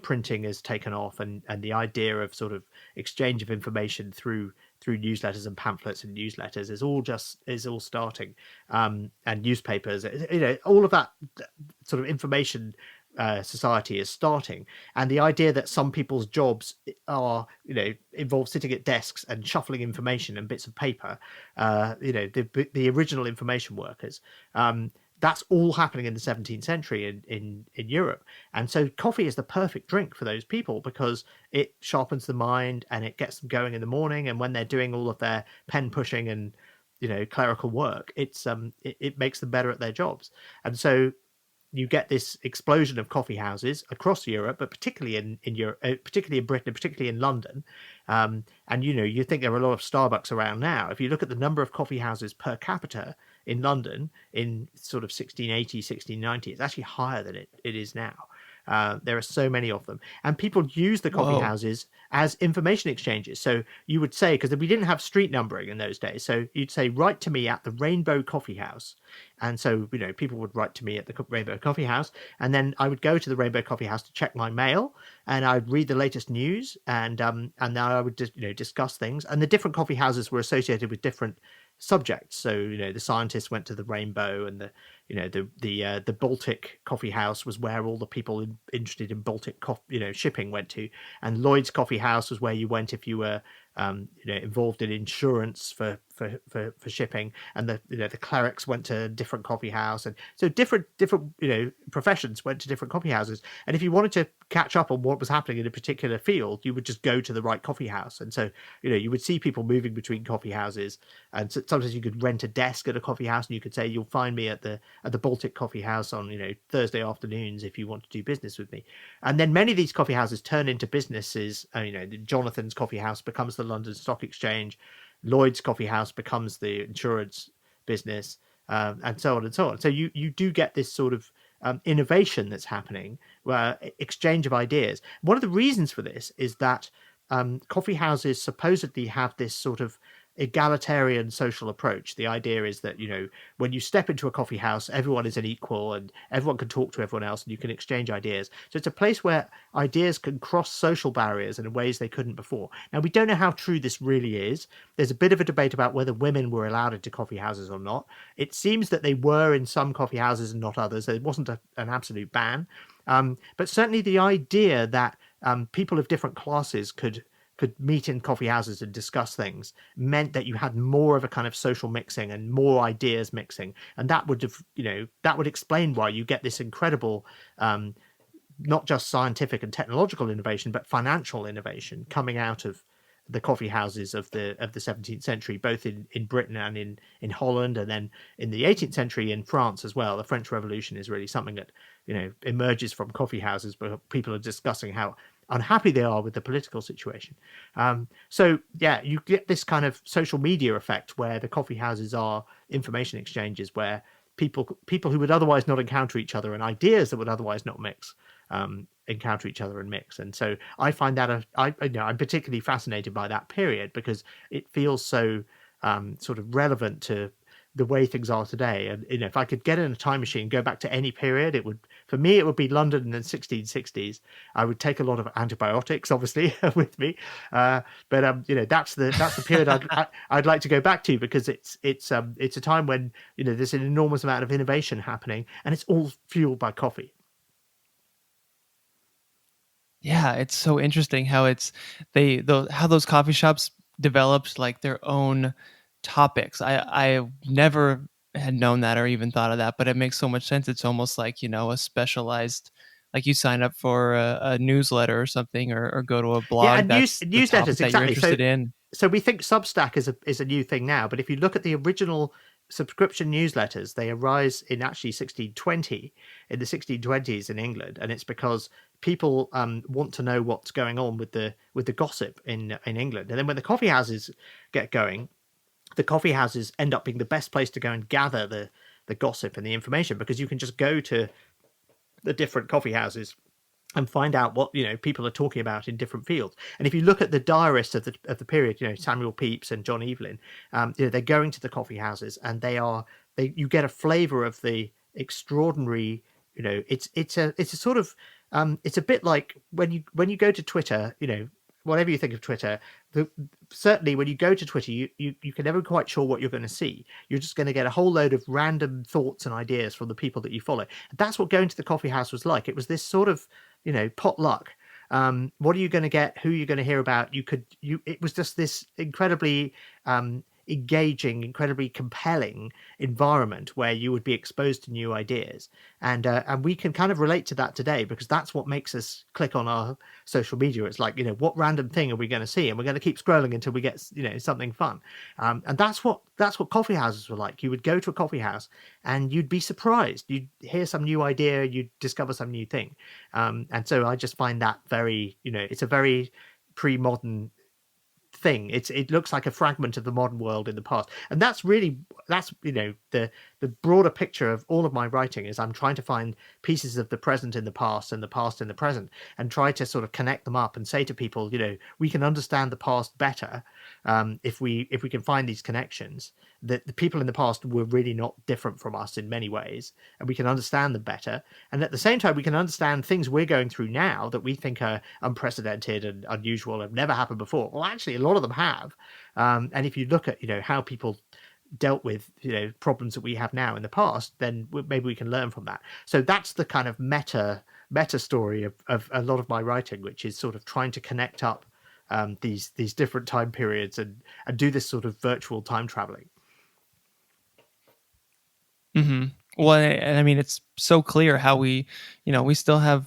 printing has taken off, and the idea of sort of exchange of information through newsletters and pamphlets and newsletters is all starting, and newspapers, all of that sort of information society is starting. And the idea that some people's jobs are involve sitting at desks and shuffling information and bits of paper, the original information workers, that's all happening in the 17th century in Europe. And so coffee is the perfect drink for those people because it sharpens the mind and it gets them going in the morning. And when they're doing all of their pen pushing and clerical work, it makes them better at their jobs. And so you get this explosion of coffee houses across Europe, but particularly in Europe, particularly in Britain, and particularly in London. And you think there are a lot of Starbucks around now. If you look at the number of coffee houses per capita in London in sort of 1680, 1690, it's actually higher than it is now. There are so many of them, and people use the coffee Whoa. houses as information exchanges. So you would say, because we didn't have street numbering in those days, so you'd say, write to me at the Rainbow Coffee House. And so people would write to me at the Rainbow Coffee House, and then I would go to the Rainbow Coffee House to check my mail, and I'd read the latest news, and then I would just discuss things. And the different coffee houses were associated with different subjects. So the scientists went to the Rainbow, and the Baltic Coffee House was where all the people interested in Baltic shipping went to, and Lloyd's Coffee House was where you went if you were involved in insurance for shipping, and the clerics went to a different coffee house, and so different professions went to different coffee houses. And if you wanted to catch up on what was happening in a particular field, you would just go to the right coffee house. And so you would see people moving between coffee houses, and so sometimes you could rent a desk at a coffee house, and you could say, you'll find me at the Baltic Coffee House on Thursday afternoons if you want to do business with me. And then many of these coffee houses turn into businesses. Jonathan's Coffee House becomes the London Stock Exchange, Lloyd's Coffee House becomes the insurance business, and so on and so on. So you do get this sort of innovation that's happening, exchange of ideas. One of the reasons for this is that coffee houses supposedly have this sort of egalitarian social approach. The idea is that when you step into a coffee house, everyone is an equal and everyone can talk to everyone else and you can exchange ideas. So it's a place where ideas can cross social barriers in ways they couldn't before. Now, we don't know how true this really is. There's a bit of a debate about whether women were allowed into coffee houses or not. It seems that they were in some coffee houses and not others. There wasn't an absolute ban. But certainly the idea that people of different classes could meet in coffee houses and discuss things meant that you had more of a kind of social mixing and more ideas mixing, and that would have that would explain why you get this incredible not just scientific and technological innovation but financial innovation coming out of the coffee houses of the 17th century, both in Britain and in Holland, and then in the 18th century in France as well. The French Revolution is really something that emerges from coffee houses where people are discussing how unhappy they are with the political situation. So yeah, you get this kind of social media effect where the coffee houses are information exchanges where people who would otherwise not encounter each other and ideas that would otherwise not mix encounter each other and mix. And so I find that I'm particularly fascinated by that period because it feels so sort of relevant to the way things are today. And if I could get in a time machine, go back to any period, it would be London in the 1660s. I would take a lot of antibiotics, obviously, with me. But that's the period I'd like to go back to because it's a time when there's an enormous amount of innovation happening, and it's all fueled by coffee. Yeah, it's so interesting how how those coffee shops developed like their own topics. I never had known that or even thought of that, but it makes so much sense. It's almost like a specialized, like you sign up for a newsletter or something, or go to a Yeah, blog and that's the topic newsletters, that you're exactly. interested in. So we think Substack is a new thing now, but if you look at the original subscription newsletters, they arise in actually 1620, in the 1620s in England, and it's because people want to know what's going on with the gossip in England. And then when the coffee houses get going, the coffee houses end up being the best place to go and gather the gossip and the information, because you can just go to the different coffee houses and find out what people are talking about in different fields. And if you look at the diarists of the period, Samuel Pepys and John Evelyn, they're going to the coffee houses, and you get a flavour of the extraordinary. It's a sort of it's a bit like when you go to Twitter, whatever you think of Twitter, certainly when you go to Twitter, you can never quite sure what you're going to see. You're just going to get a whole load of random thoughts and ideas from the people that you follow. That's what going to the coffee house was like. It was this sort of potluck. What are you going to get? Who are you going to hear about? It was just this incredibly engaging, incredibly compelling environment where you would be exposed to new ideas, and we can kind of relate to that today because that's what makes us click on our social media. It's like, what random thing are we going to see, and we're going to keep scrolling until we get something fun, and that's what coffee houses were like. You would go to a coffee house and you'd be surprised, you'd hear some new idea, you'd discover some new thing, and so I just find that very it's a very pre-modern thing. It looks like a fragment of the modern world in the past, and that's the broader picture of all of my writing is I'm trying to find pieces of the present in the past and the past in the present, and try to sort of connect them up and say to people, we can understand the past better if we can find these connections, that the people in the past were really not different from us in many ways, and we can understand them better, and at the same time we can understand things we're going through now that we think are unprecedented and unusual and never happened before. Well, actually a lot of them have, and if you look at how people dealt with problems that we have now in the past, then maybe we can learn from that. So that's the kind of meta story of a lot of my writing, which is sort of trying to connect up these different time periods and do this sort of virtual time traveling. Hmm. Well, and I mean, it's so clear how we still have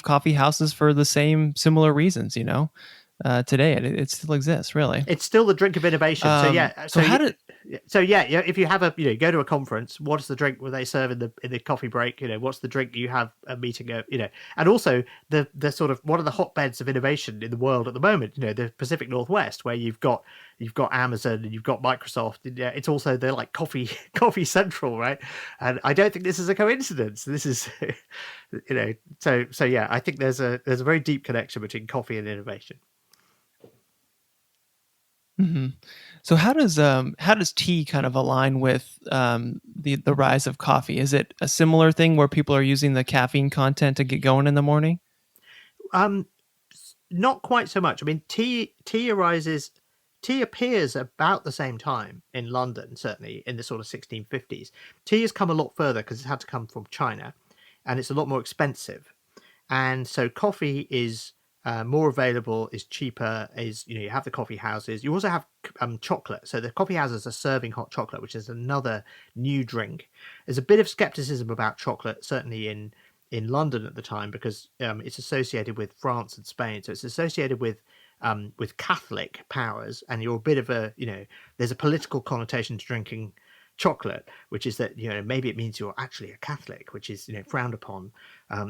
coffee houses for the same similar reasons. Today it still exists, really. It's still the drink of innovation. So yeah, So how did yeah. If you have go to a conference, what's the drink where they serve in the coffee break? What's the drink you have a meeting? And also the sort of what are the hotbeds of innovation in the world at the moment? The Pacific Northwest, where you've got Amazon and you've got Microsoft. And, yeah, it's also they're like coffee central, right? And I don't think this is a coincidence. This is, so yeah. I think there's a very deep connection between coffee and innovation. hmm So how does tea kind of align with the rise of coffee? Is it a similar thing where people are using the caffeine content to get going in the morning? Um, Not quite so much. I mean, tea appears about the same time in London, certainly in the sort of 1650s. Tea has come a lot further because it's had to come from China, and it's a lot more expensive. And so coffee is more available, is cheaper. You have the coffee houses. You also have chocolate. So the coffee houses are serving hot chocolate, which is another new drink. There's a bit of skepticism about chocolate, certainly in London at the time, because it's associated with France and Spain. So it's associated with Catholic powers, and you're a bit of there's a political connotation to drinking chocolate, which is that maybe it means you're actually a Catholic, which is frowned upon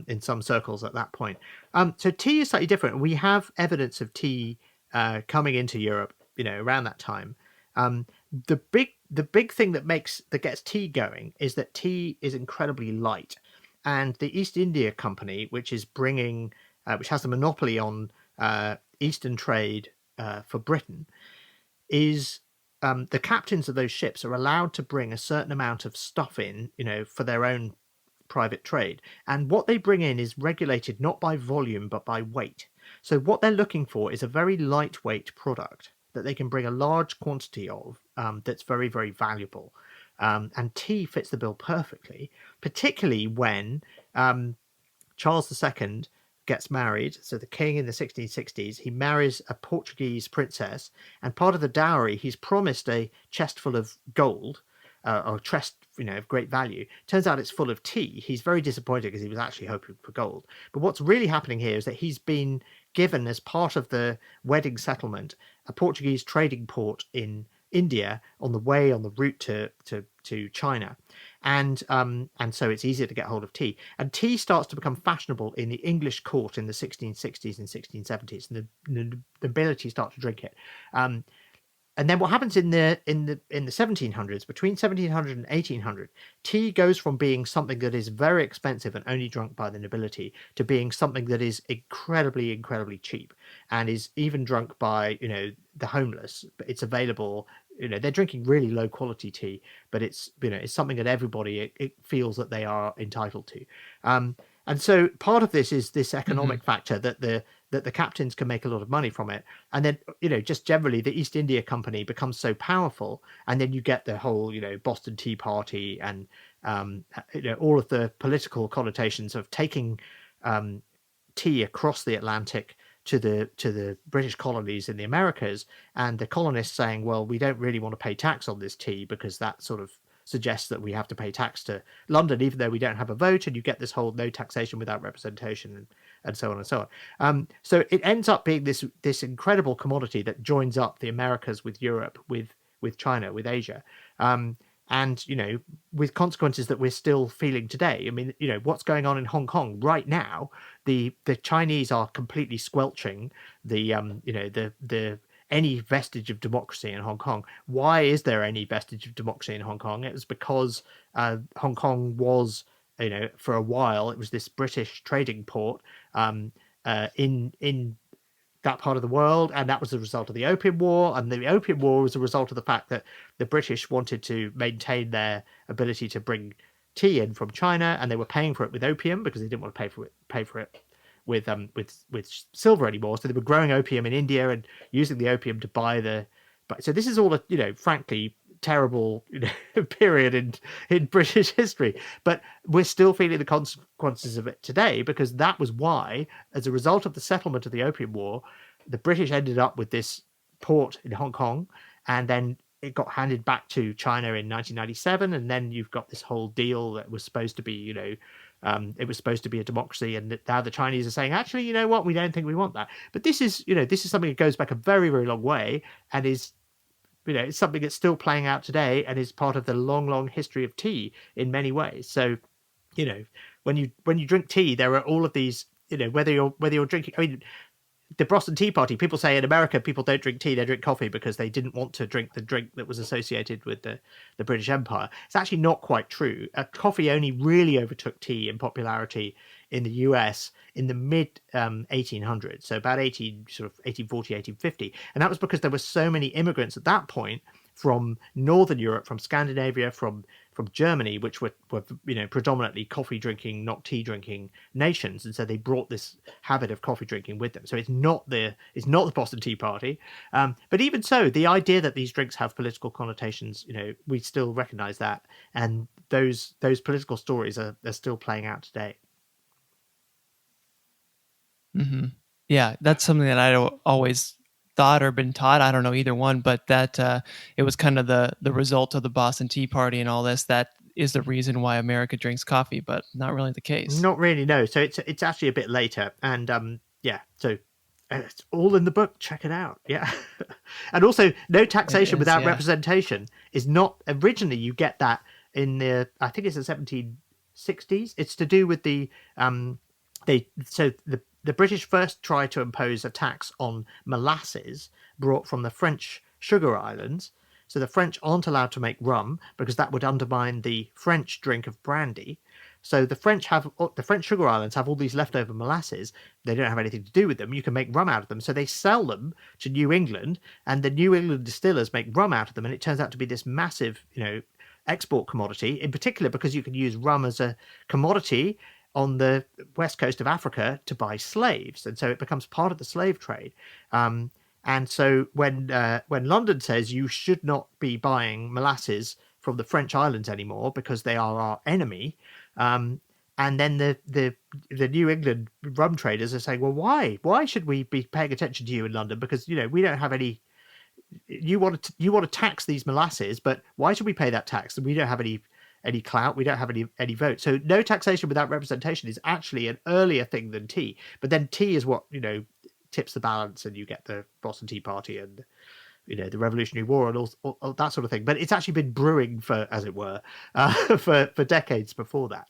in some circles at that point. So tea is slightly different. We have evidence of tea coming into Europe, around that time. Um, the big thing that gets tea going is that tea is incredibly light, and the East India Company, which has the monopoly on Eastern trade for Britain, is the captains of those ships are allowed to bring a certain amount of stuff in, for their own private trade. And what they bring in is regulated not by volume, but by weight. So what they're looking for is a very lightweight product that they can bring a large quantity of that's very, very valuable. And tea fits the bill perfectly, particularly when Charles II gets married. So the king in the 1660s, he marries a Portuguese princess, and part of the dowry, he's promised a chest full of gold, or a chest, of great value. Turns out it's full of tea. He's very disappointed because he was actually hoping for gold. But what's really happening here is that he's been given, as part of the wedding settlement, a Portuguese trading port in India on the route to China, and so it's easier to get hold of tea. And tea starts to become fashionable in the English court in the 1660s and 1670s, and the nobility start to drink it. And then what happens in the 1700s, between 1700 and 1800, tea goes from being something that is very expensive and only drunk by the nobility to being something that is incredibly, incredibly cheap and is even drunk by the homeless. But it's available. They're drinking really low quality tea, but it's it's something that everybody it feels that they are entitled to. And so part of this is this Hmm. economic factor that the captains can make a lot of money from it. And then, just generally the East India Company becomes so powerful. And then you get the whole, Boston Tea Party and, all of the political connotations of taking tea across the Atlantic to the British colonies in the Americas, and the colonists saying, well, we don't really want to pay tax on this tea because that sort of suggests that we have to pay tax to London, even though we don't have a vote, and you get this whole no taxation without representation, and so on and so on. So it ends up being this incredible commodity that joins up the Americas with Europe, with China, with Asia. And with consequences that we're still feeling today. I mean, what's going on in Hong Kong right now? The Chinese are completely squelching the any vestige of democracy in Hong Kong. Why is there any vestige of democracy in Hong Kong? It was because Hong Kong was, for a while, it was this British trading port in that part of the world, and that was a result of the Opium War. And the Opium War was a result of the fact that the British wanted to maintain their ability to bring tea in from China, and they were paying for it with opium because they didn't want to pay for it with silver anymore. So they were growing opium in India and using the opium to buy the. But so this is all a frankly terrible period in British history, but we're still feeling the consequences of it today because that was why, as a result of the settlement of the Opium War, the British ended up with this port in Hong Kong, and then it got handed back to China in 1997, and then you've got this whole deal that was supposed to be, it was supposed to be a democracy, and now the Chinese are saying, actually, you know what, we don't think we want that. But this is something that goes back a very, very long way, and is, it's something that's still playing out today, and is part of the long, long history of tea in many ways. So, when you drink tea, there are all of these, whether you're drinking, I mean, the Boston Tea Party, people say in America people don't drink tea, they drink coffee because they didn't want to drink the drink that was associated with the British Empire. It's actually not quite true. Coffee only really overtook tea in popularity in the US in the mid 1800s, so about 1840, 1850. And that was because there were so many immigrants at that point from Northern Europe, from Scandinavia, from Germany, which were predominantly coffee drinking, not tea drinking nations, and so they brought this habit of coffee drinking with them. So it's not the Boston Tea Party, but even so, the idea that these drinks have political connotations, we still recognise that, and those political stories are still playing out today. Mm-hmm. Yeah, that's something that I always thought or been taught. I don't know either one, but that it was kind of the result of the Boston Tea Party and all this. That is the reason why America drinks coffee, but not really the case. Not really, no. So it's actually a bit later, and yeah, so it's all in the book. Check it out. Yeah. And also, no taxation without representation is not originally. You get that in I think it's the 1760s. It's to do with the the British first tried to impose a tax on molasses brought from the French sugar islands. So the French aren't allowed to make rum because that would undermine the French drink of brandy. So the French sugar islands have all these leftover molasses. They don't have anything to do with them. You can make rum out of them. So they sell them to New England, and the New England distillers make rum out of them. And it turns out to be this massive, export commodity, in particular because you can use rum as a commodity on the west coast of Africa to buy slaves. And so it becomes part of the slave trade. And so when London says you should not be buying molasses from the French islands anymore because they are our enemy, and then the New England rum traders are saying, well, why should we be paying attention to you in London? Because we don't have any. You want to tax these molasses, but why should we pay that tax? We don't have any clout. We don't have any vote. So no taxation without representation is actually an earlier thing than tea. But then tea is what tips the balance, and you get the Boston Tea Party and the Revolutionary War and all that sort of thing. But it's actually been brewing for, as it were, for decades before that.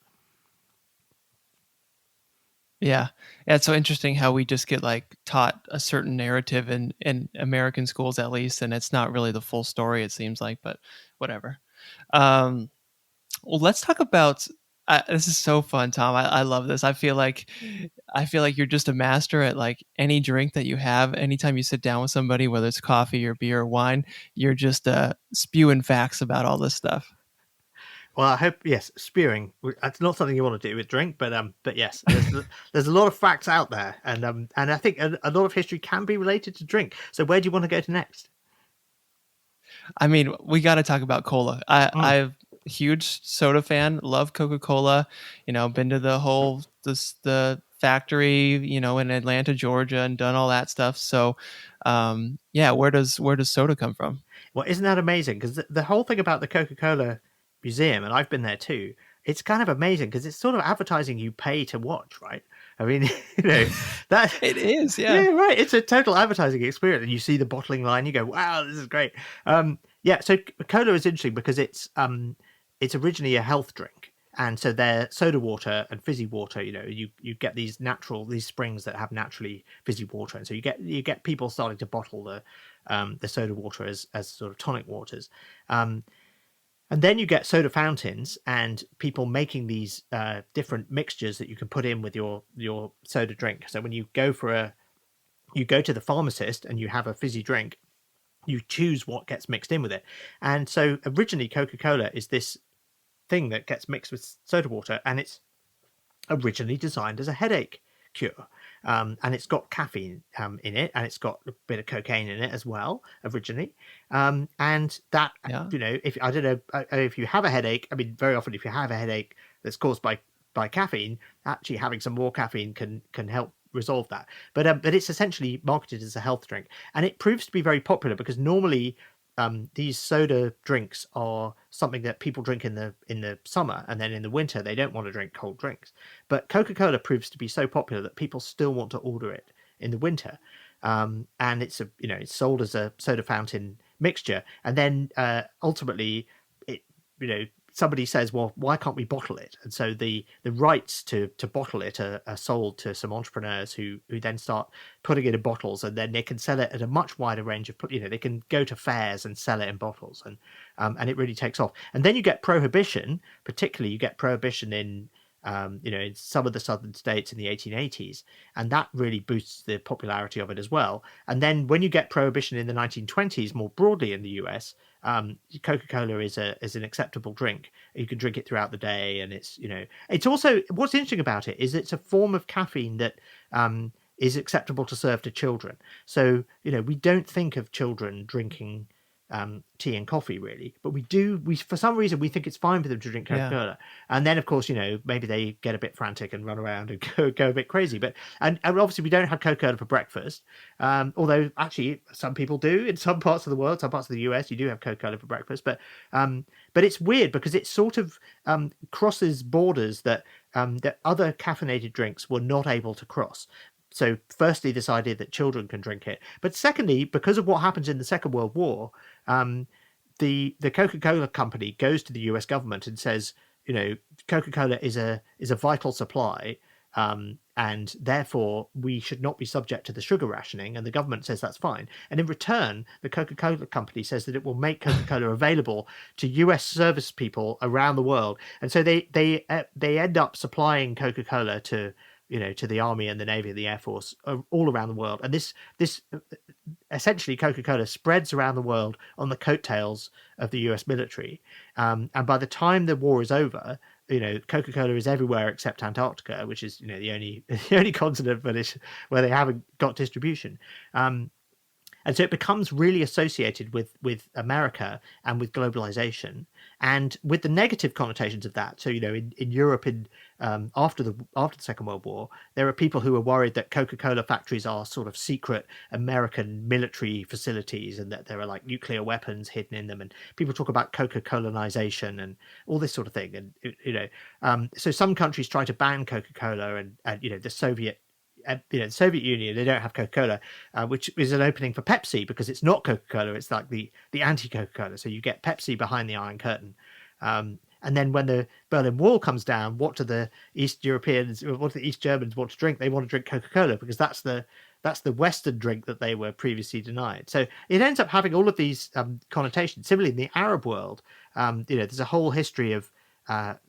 Yeah, it's so interesting how we just get taught a certain narrative in American schools, at least, and it's not really the full story, it seems like. But whatever. Well, let's talk about. This is so fun, Tom. I love this. I feel like you're just a master at any drink that you have. Anytime you sit down with somebody, whether it's coffee or beer or wine, you're just spewing facts about all this stuff. Well, I hope, yes, spewing. It's not something you want to do with drink, but yes, there's a lot of facts out there, and I think a lot of history can be related to drink. So where do you want to go to next? I mean, we got to talk about cola. I'm a huge soda fan. Love Coca-Cola. Been to the factory, in Atlanta, Georgia, and done all that stuff. So, yeah, where does soda come from? Well, isn't that amazing? Because the whole thing about the Coca-Cola Museum, and I've been there too, it's kind of amazing because it's sort of advertising you pay to watch, right? I mean, that it is, yeah. Yeah, right. It's a total advertising experience, and you see the bottling line, you go, "Wow, this is great." Yeah. So cola is interesting because it's originally a health drink, and so they're soda water and fizzy water. You get these springs that have naturally fizzy water, and so you get people starting to bottle the soda water as sort of tonic waters. And then you get soda fountains and people making these different mixtures that you can put in with your soda drink. So when you go to the pharmacist and you have a fizzy drink, you choose what gets mixed in with it. And so originally Coca-Cola is this thing that gets mixed with soda water, and it's originally designed as a headache cure. And it's got caffeine in it, and it's got a bit of cocaine in it as well originally. And that, if I don't know if you have a headache, I mean, very often if you have a headache that's caused by caffeine, actually having some more caffeine can help resolved that. But it's essentially marketed as a health drink, and it proves to be very popular because normally these soda drinks are something that people drink in the summer, and then in the winter they don't want to drink cold drinks. But Coca-Cola proves to be so popular that people still want to order it in the winter, and it's it's sold as a soda fountain mixture, and then ultimately it somebody says, well, why can't we bottle it? And so the rights to bottle it are sold to some entrepreneurs who then start putting it in bottles, and then they can sell it at a much wider range of they can go to fairs and sell it in bottles, and it really takes off. And then you get prohibition, particularly you get prohibition in in some of the southern states in the 1880s, and that really boosts the popularity of it as well. And then when you get prohibition in the 1920s more broadly in the US, Coca-Cola is an acceptable drink. You can drink it throughout the day, and it's also, what's interesting about it is it's a form of caffeine that is acceptable to serve to children. So we don't think of children drinking tea and coffee really, but we for some reason we think it's fine for them to drink Yeah. Coca-Cola. And then of course maybe they get a bit frantic and run around and go a bit crazy. But and obviously we don't have Coca-Cola for breakfast, although actually some people do in some parts of the world. Some parts of the US you do have Coca-Cola for breakfast, but it's weird because it sort of crosses borders that other caffeinated drinks were not able to cross. So firstly, this idea that children can drink it, but secondly, because of what happens in the Second World War, the Coca-Cola company goes to the US government and says, Coca-Cola is a vital supply, and therefore we should not be subject to the sugar rationing. And the government says that's fine. And in return, the Coca-Cola company says that it will make Coca-Cola available to US service people around the world. And so they end up supplying Coca-Cola to the Army and the Navy and the Air Force all around the world. And this essentially Coca-Cola spreads around the world on the coattails of the US military. And by the time the war is over, Coca-Cola is everywhere except Antarctica, which is the only continent where they haven't got distribution. And so it becomes really associated with America and with globalization, and with the negative connotations of that. So in Europe, after the Second World War, there are people who are worried that Coca-Cola factories are sort of secret American military facilities, and that there are like nuclear weapons hidden in them. And people talk about Coca-Colanization and all this sort of thing. And so some countries try to ban Coca-Cola, and the Soviet Union, they don't have Coca-Cola, which is an opening for Pepsi, because it's not Coca-Cola, it's like the anti-Coca-Cola. So you get Pepsi behind the Iron Curtain. And then when the Berlin Wall comes down, what do the East Germans want to drink? They want to drink Coca-Cola, because that's the Western drink that they were previously denied. So it ends up having all of these connotations. Similarly, in the Arab world, there's a whole history of how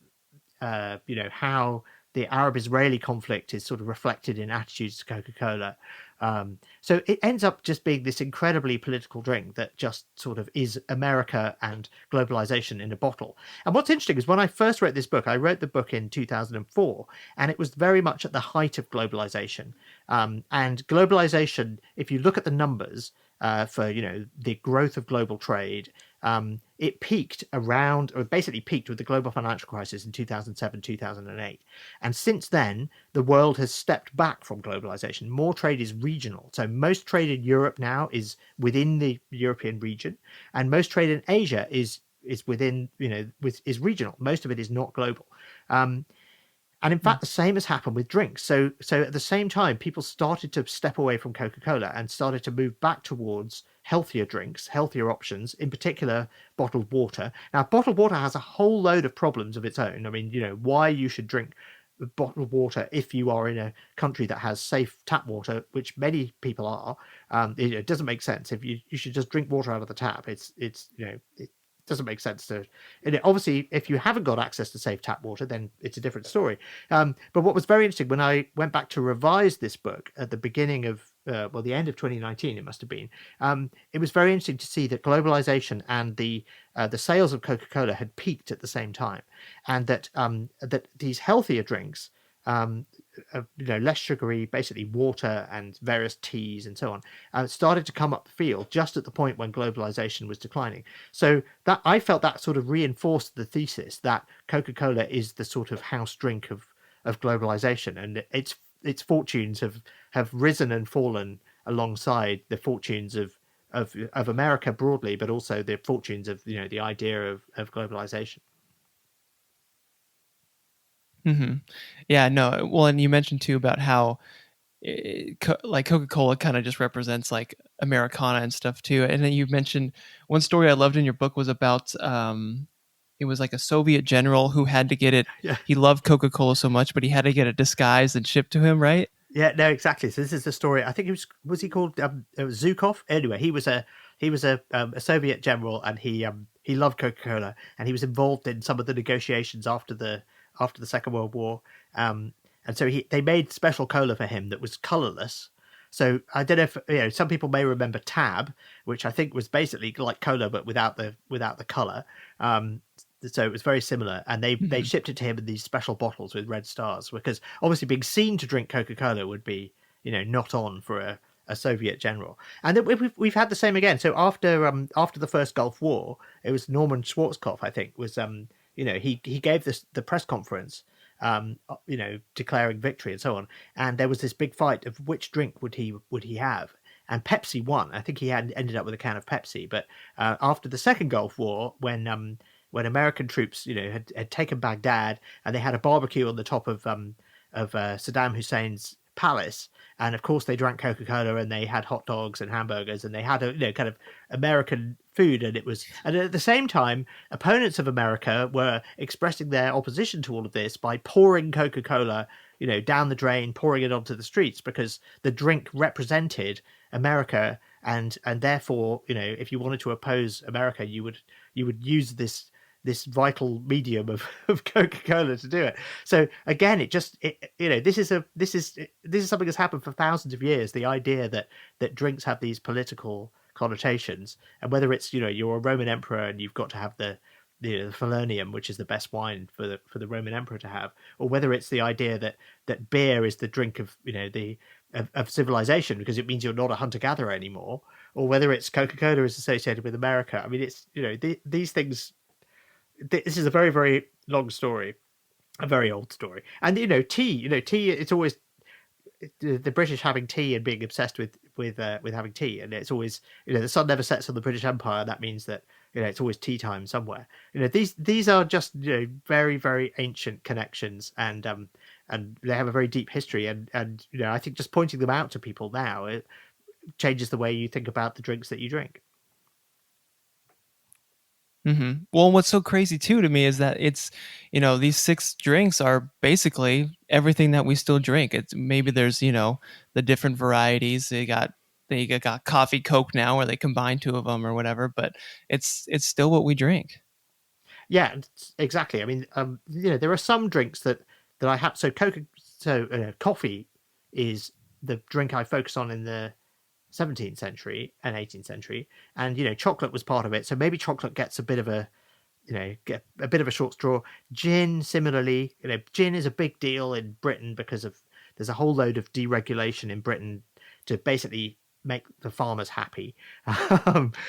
the Arab-Israeli conflict is sort of reflected in attitudes to Coca-Cola. So it ends up just being this incredibly political drink that just sort of is America and globalization in a bottle. And what's interesting is when I first wrote this book, I wrote the book in 2004, and it was very much at the height of globalization. And globalization, if you look at the numbers for the growth of global trade, it peaked basically peaked with the global financial crisis in 2007, 2008. And since then, the world has stepped back from globalization. More trade is regional. So most trade in Europe now is within the European region, and most trade in Asia is within, is regional. Most of it is not global. And in fact, the same has happened with drinks. So at the same time, people started to step away from Coca-Cola and started to move back towards healthier drinks, healthier options, in particular bottled water. Now, bottled water has a whole load of problems of its own. I mean, why you should drink bottled water if you are in a country that has safe tap water, which many people are, it doesn't make sense. If you should just drink water out of the tap. It doesn't make sense to. And obviously, if you haven't got access to safe tap water, then it's a different story. But what was very interesting when I went back to revise this book at the beginning of the end of 2019, it must have been. It was very interesting to see that globalization and the sales of Coca-Cola had peaked at the same time, and that these healthier drinks, less sugary, basically water and various teas and so on, started to come up the field just at the point when globalization was declining. So that I felt that sort of reinforced the thesis that Coca-Cola is the sort of house drink of globalization, and its fortunes have risen and fallen alongside the fortunes of America broadly, but also the fortunes of the idea of globalization. Hmm. Yeah, no. Well, and you mentioned too about how like Coca-Cola kind of just represents like Americana and stuff too. And then you mentioned one story I loved in your book was about it was like a Soviet general who had to get it. Yeah. He loved Coca-Cola so much, but he had to get it disguised and shipped to him, right? Yeah, no, exactly. So this is the story. I think he was he called Zhukov? Anyway, he was a Soviet general, and he loved Coca-Cola, and he was involved in some of the negotiations after the Second World War. And so they made special cola for him that was colorless. So I don't know if some people may remember Tab, which I think was basically like cola but without the color. Um, so it was very similar, and they Hmm. shipped it to him in these special bottles with red stars, because obviously being seen to drink Coca-Cola would be not on for a Soviet general. And then we've had the same again. So after the first Gulf War, it was Norman Schwarzkopf, I think, was he gave the press conference, declaring victory and so on, and there was this big fight of which drink would he have. And Pepsi won. I think he had ended up with a can of Pepsi. But after the second Gulf War, when American troops, had taken Baghdad, and they had a barbecue on the top of Saddam Hussein's palace, and of course they drank Coca-Cola, and they had hot dogs and hamburgers, and they had a kind of American food, and at the same time, opponents of America were expressing their opposition to all of this by pouring Coca-Cola, down the drain, pouring it onto the streets, because the drink represented America, and therefore, if you wanted to oppose America, you would use this vital medium of Coca-Cola to do it. So again, this is something that's happened for thousands of years. The idea that drinks have these political connotations, and whether it's you're a Roman emperor and you've got to have the Falernium, which is the best wine for the Roman emperor to have, or whether it's the idea that beer is the drink of of civilization because it means you're not a hunter-gatherer anymore, or whether it's Coca-Cola is associated with America. I mean, it's these things. This is a very, very long story, a very old story. And tea. Tea. It's always the British having tea and being obsessed with having tea, and it's always the sun never sets on the British Empire. That means that it's always tea time somewhere. These are just very, very ancient connections, and they have a very deep history. And I think just pointing them out to people now, it changes the way you think about the drinks that you drink. Hmm. Well, what's so crazy too to me is that it's, these six drinks are basically everything that we still drink. It's maybe there's, the different varieties. They got coffee Coke now, where they combine two of them or whatever, but it's still what we drink. Yeah, exactly. I mean, there are some drinks that I have. Coffee is the drink I focus on in the 17th century and 18th century, and chocolate was part of it. So maybe chocolate gets a bit of get a bit of a short straw. Gin, similarly, gin is a big deal in Britain because there's a whole load of deregulation in Britain to basically make the farmers happy.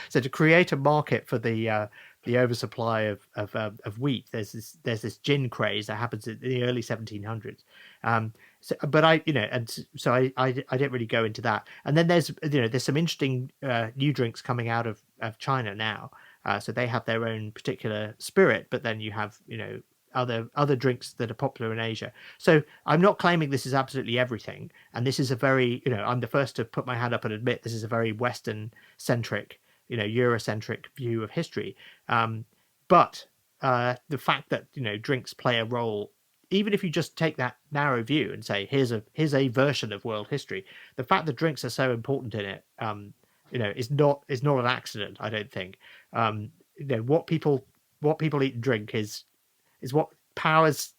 So to create a market for the oversupply of wheat, there's this gin craze that happens in the early 1700s. But I didn't really go into that. And then there's some interesting new drinks coming out of China now. So they have their own particular spirit, but then you have other drinks that are popular in Asia. So I'm not claiming this is absolutely everything, and this is a very I'm the first to put my hand up and admit this is a very Western centric, Eurocentric view of history. But the fact that drinks play a role, even if you just take that narrow view and say here's a version of world history, the fact that drinks are so important in it, is not an accident. I don't think. What people eat and drink is what powers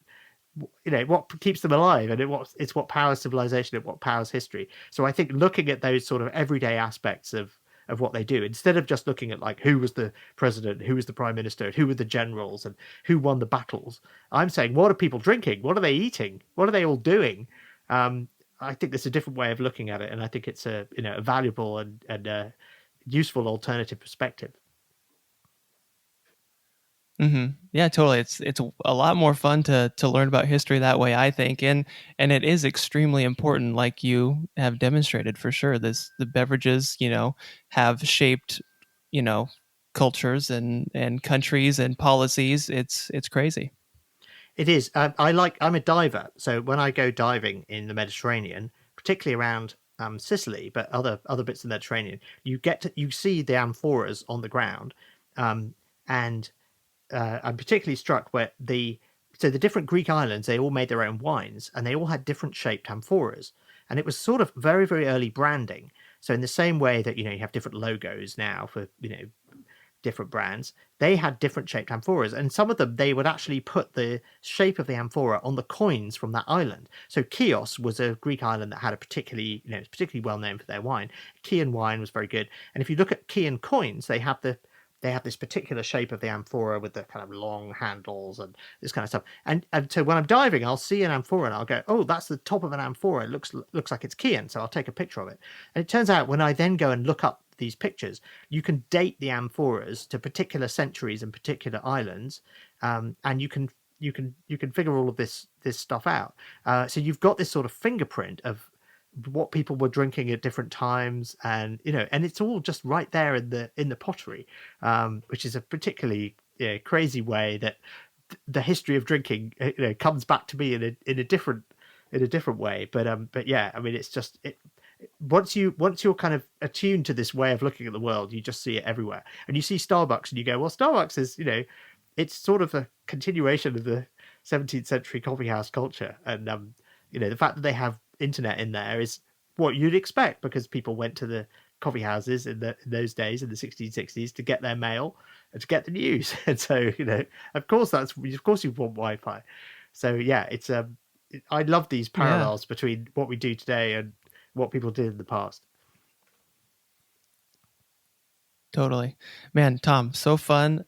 what keeps them alive, and it's what powers civilization and what powers history. So I think looking at those sort of everyday aspects of what they do, instead of just looking at like who was the president, who was the prime minister, who were the generals, and who won the battles, I'm saying what are people drinking, what are they eating, what are they all doing. I think there's a different way of looking at it, and I think it's a valuable and useful alternative perspective. Yeah, totally. It's a lot more fun to learn about history that way, I think, and it is extremely important, like you have demonstrated for sure. The beverages, have shaped, you know, cultures and countries and policies. It's crazy. It is. I'm a diver, so when I go diving in the Mediterranean, particularly around Sicily, but other bits of the Mediterranean, you see the amphoras on the ground, um, and I'm particularly struck where the different Greek islands, they all made their own wines, and they all had different shaped amphoras, and it was sort of very very early branding. So in the same way that you have different logos now for different brands, they had different shaped amphoras, and some of them they would actually put the shape of the amphora on the coins from that island. So Chios was a Greek island that had a it's particularly well known for their wine. Chian wine was very good, and if you look at Chian coins, they have this particular shape of the amphora with the kind of long handles and this kind of stuff. And so when I'm diving, I'll see an amphora and I'll go, oh, that's the top of an amphora. It looks like it's Chian, so I'll take a picture of it. And it turns out when I then go and look up these pictures, you can date the amphoras to particular centuries and particular islands, and you can figure all of this stuff out. So you've got this sort of fingerprint of what people were drinking at different times, and it's all just right there in the pottery, which is a particularly crazy way that the history of drinking comes back to me in a different way. But yeah, I mean, it's just once you're kind of attuned to this way of looking at the world, you just see it everywhere. And you see Starbucks and you go, well, Starbucks is, it's sort of a continuation of the 17th century coffee house culture. And the fact that they have internet in there is what you'd expect, because people went to the coffee houses in those days in the 1660s to get their mail and to get the news. And so, of course you want Wi-Fi. So yeah, I love these Yeah. parallels between what we do today and what people did in the past. Totally. Man, Tom, so fun.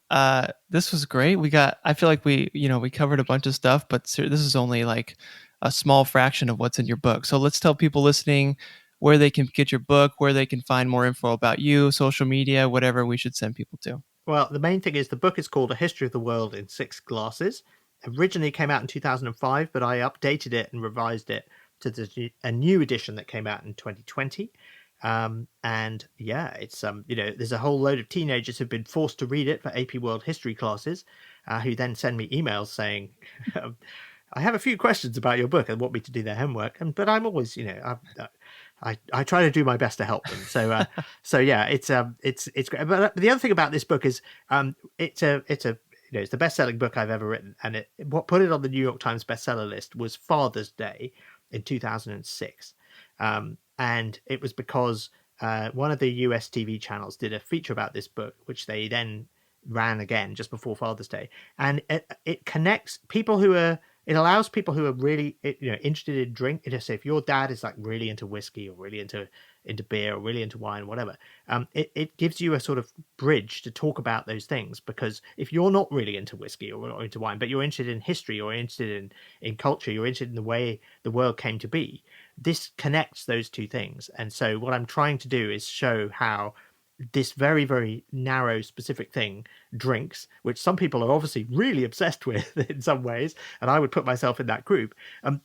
This was great. I feel like we covered a bunch of stuff, but this is only like a small fraction of what's in your book. So let's tell people listening where they can get your book, where they can find more info about you, social media, whatever we should send people to. Well, the main thing is the book is called A History of the World in Six Glasses. Originally came out in 2005, but I updated it and revised it to a new edition that came out in 2020. And yeah, it's there's a whole load of teenagers who've been forced to read it for AP World History classes, who then send me emails saying, I have a few questions about your book and want me to do their homework. But I'm always, I try to do my best to help them. So yeah, it's great. But the other thing about this book is, it's the best-selling book I've ever written, and what put it on the New York Times bestseller list was Father's Day in 2006, and it was because one of the US TV channels did a feature about this book, which they then ran again just before Father's Day, and it connects people who are. It allows people who are really interested in drink. So if your dad is like really into whiskey or really into beer or really into wine, whatever, it gives you a sort of bridge to talk about those things. Because if you're not really into whiskey or into wine, but you're interested in history or interested in culture, you're interested in the way the world came to be, this connects those two things. And so what I'm trying to do is show how this very very narrow specific thing, drinks, which some people are obviously really obsessed with in some ways, and I would put myself in that group,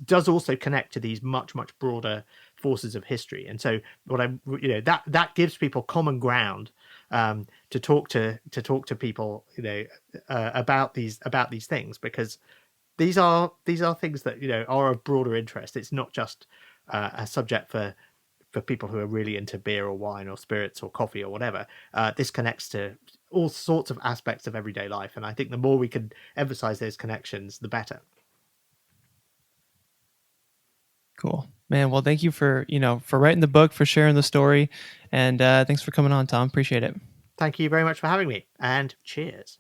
does also connect to these much much broader forces of history. And so what I'm that gives people common ground, to talk to people about these things, because these are things that are of broader interest. It's not just a subject for people who are really into beer or wine or spirits or coffee or whatever. This connects to all sorts of aspects of everyday life, and I think the more we can emphasize those connections, the better. Cool. Man, well, thank you for writing the book, for sharing the story, and thanks for coming on, Tom. Appreciate it. Thank you very much for having me, and cheers.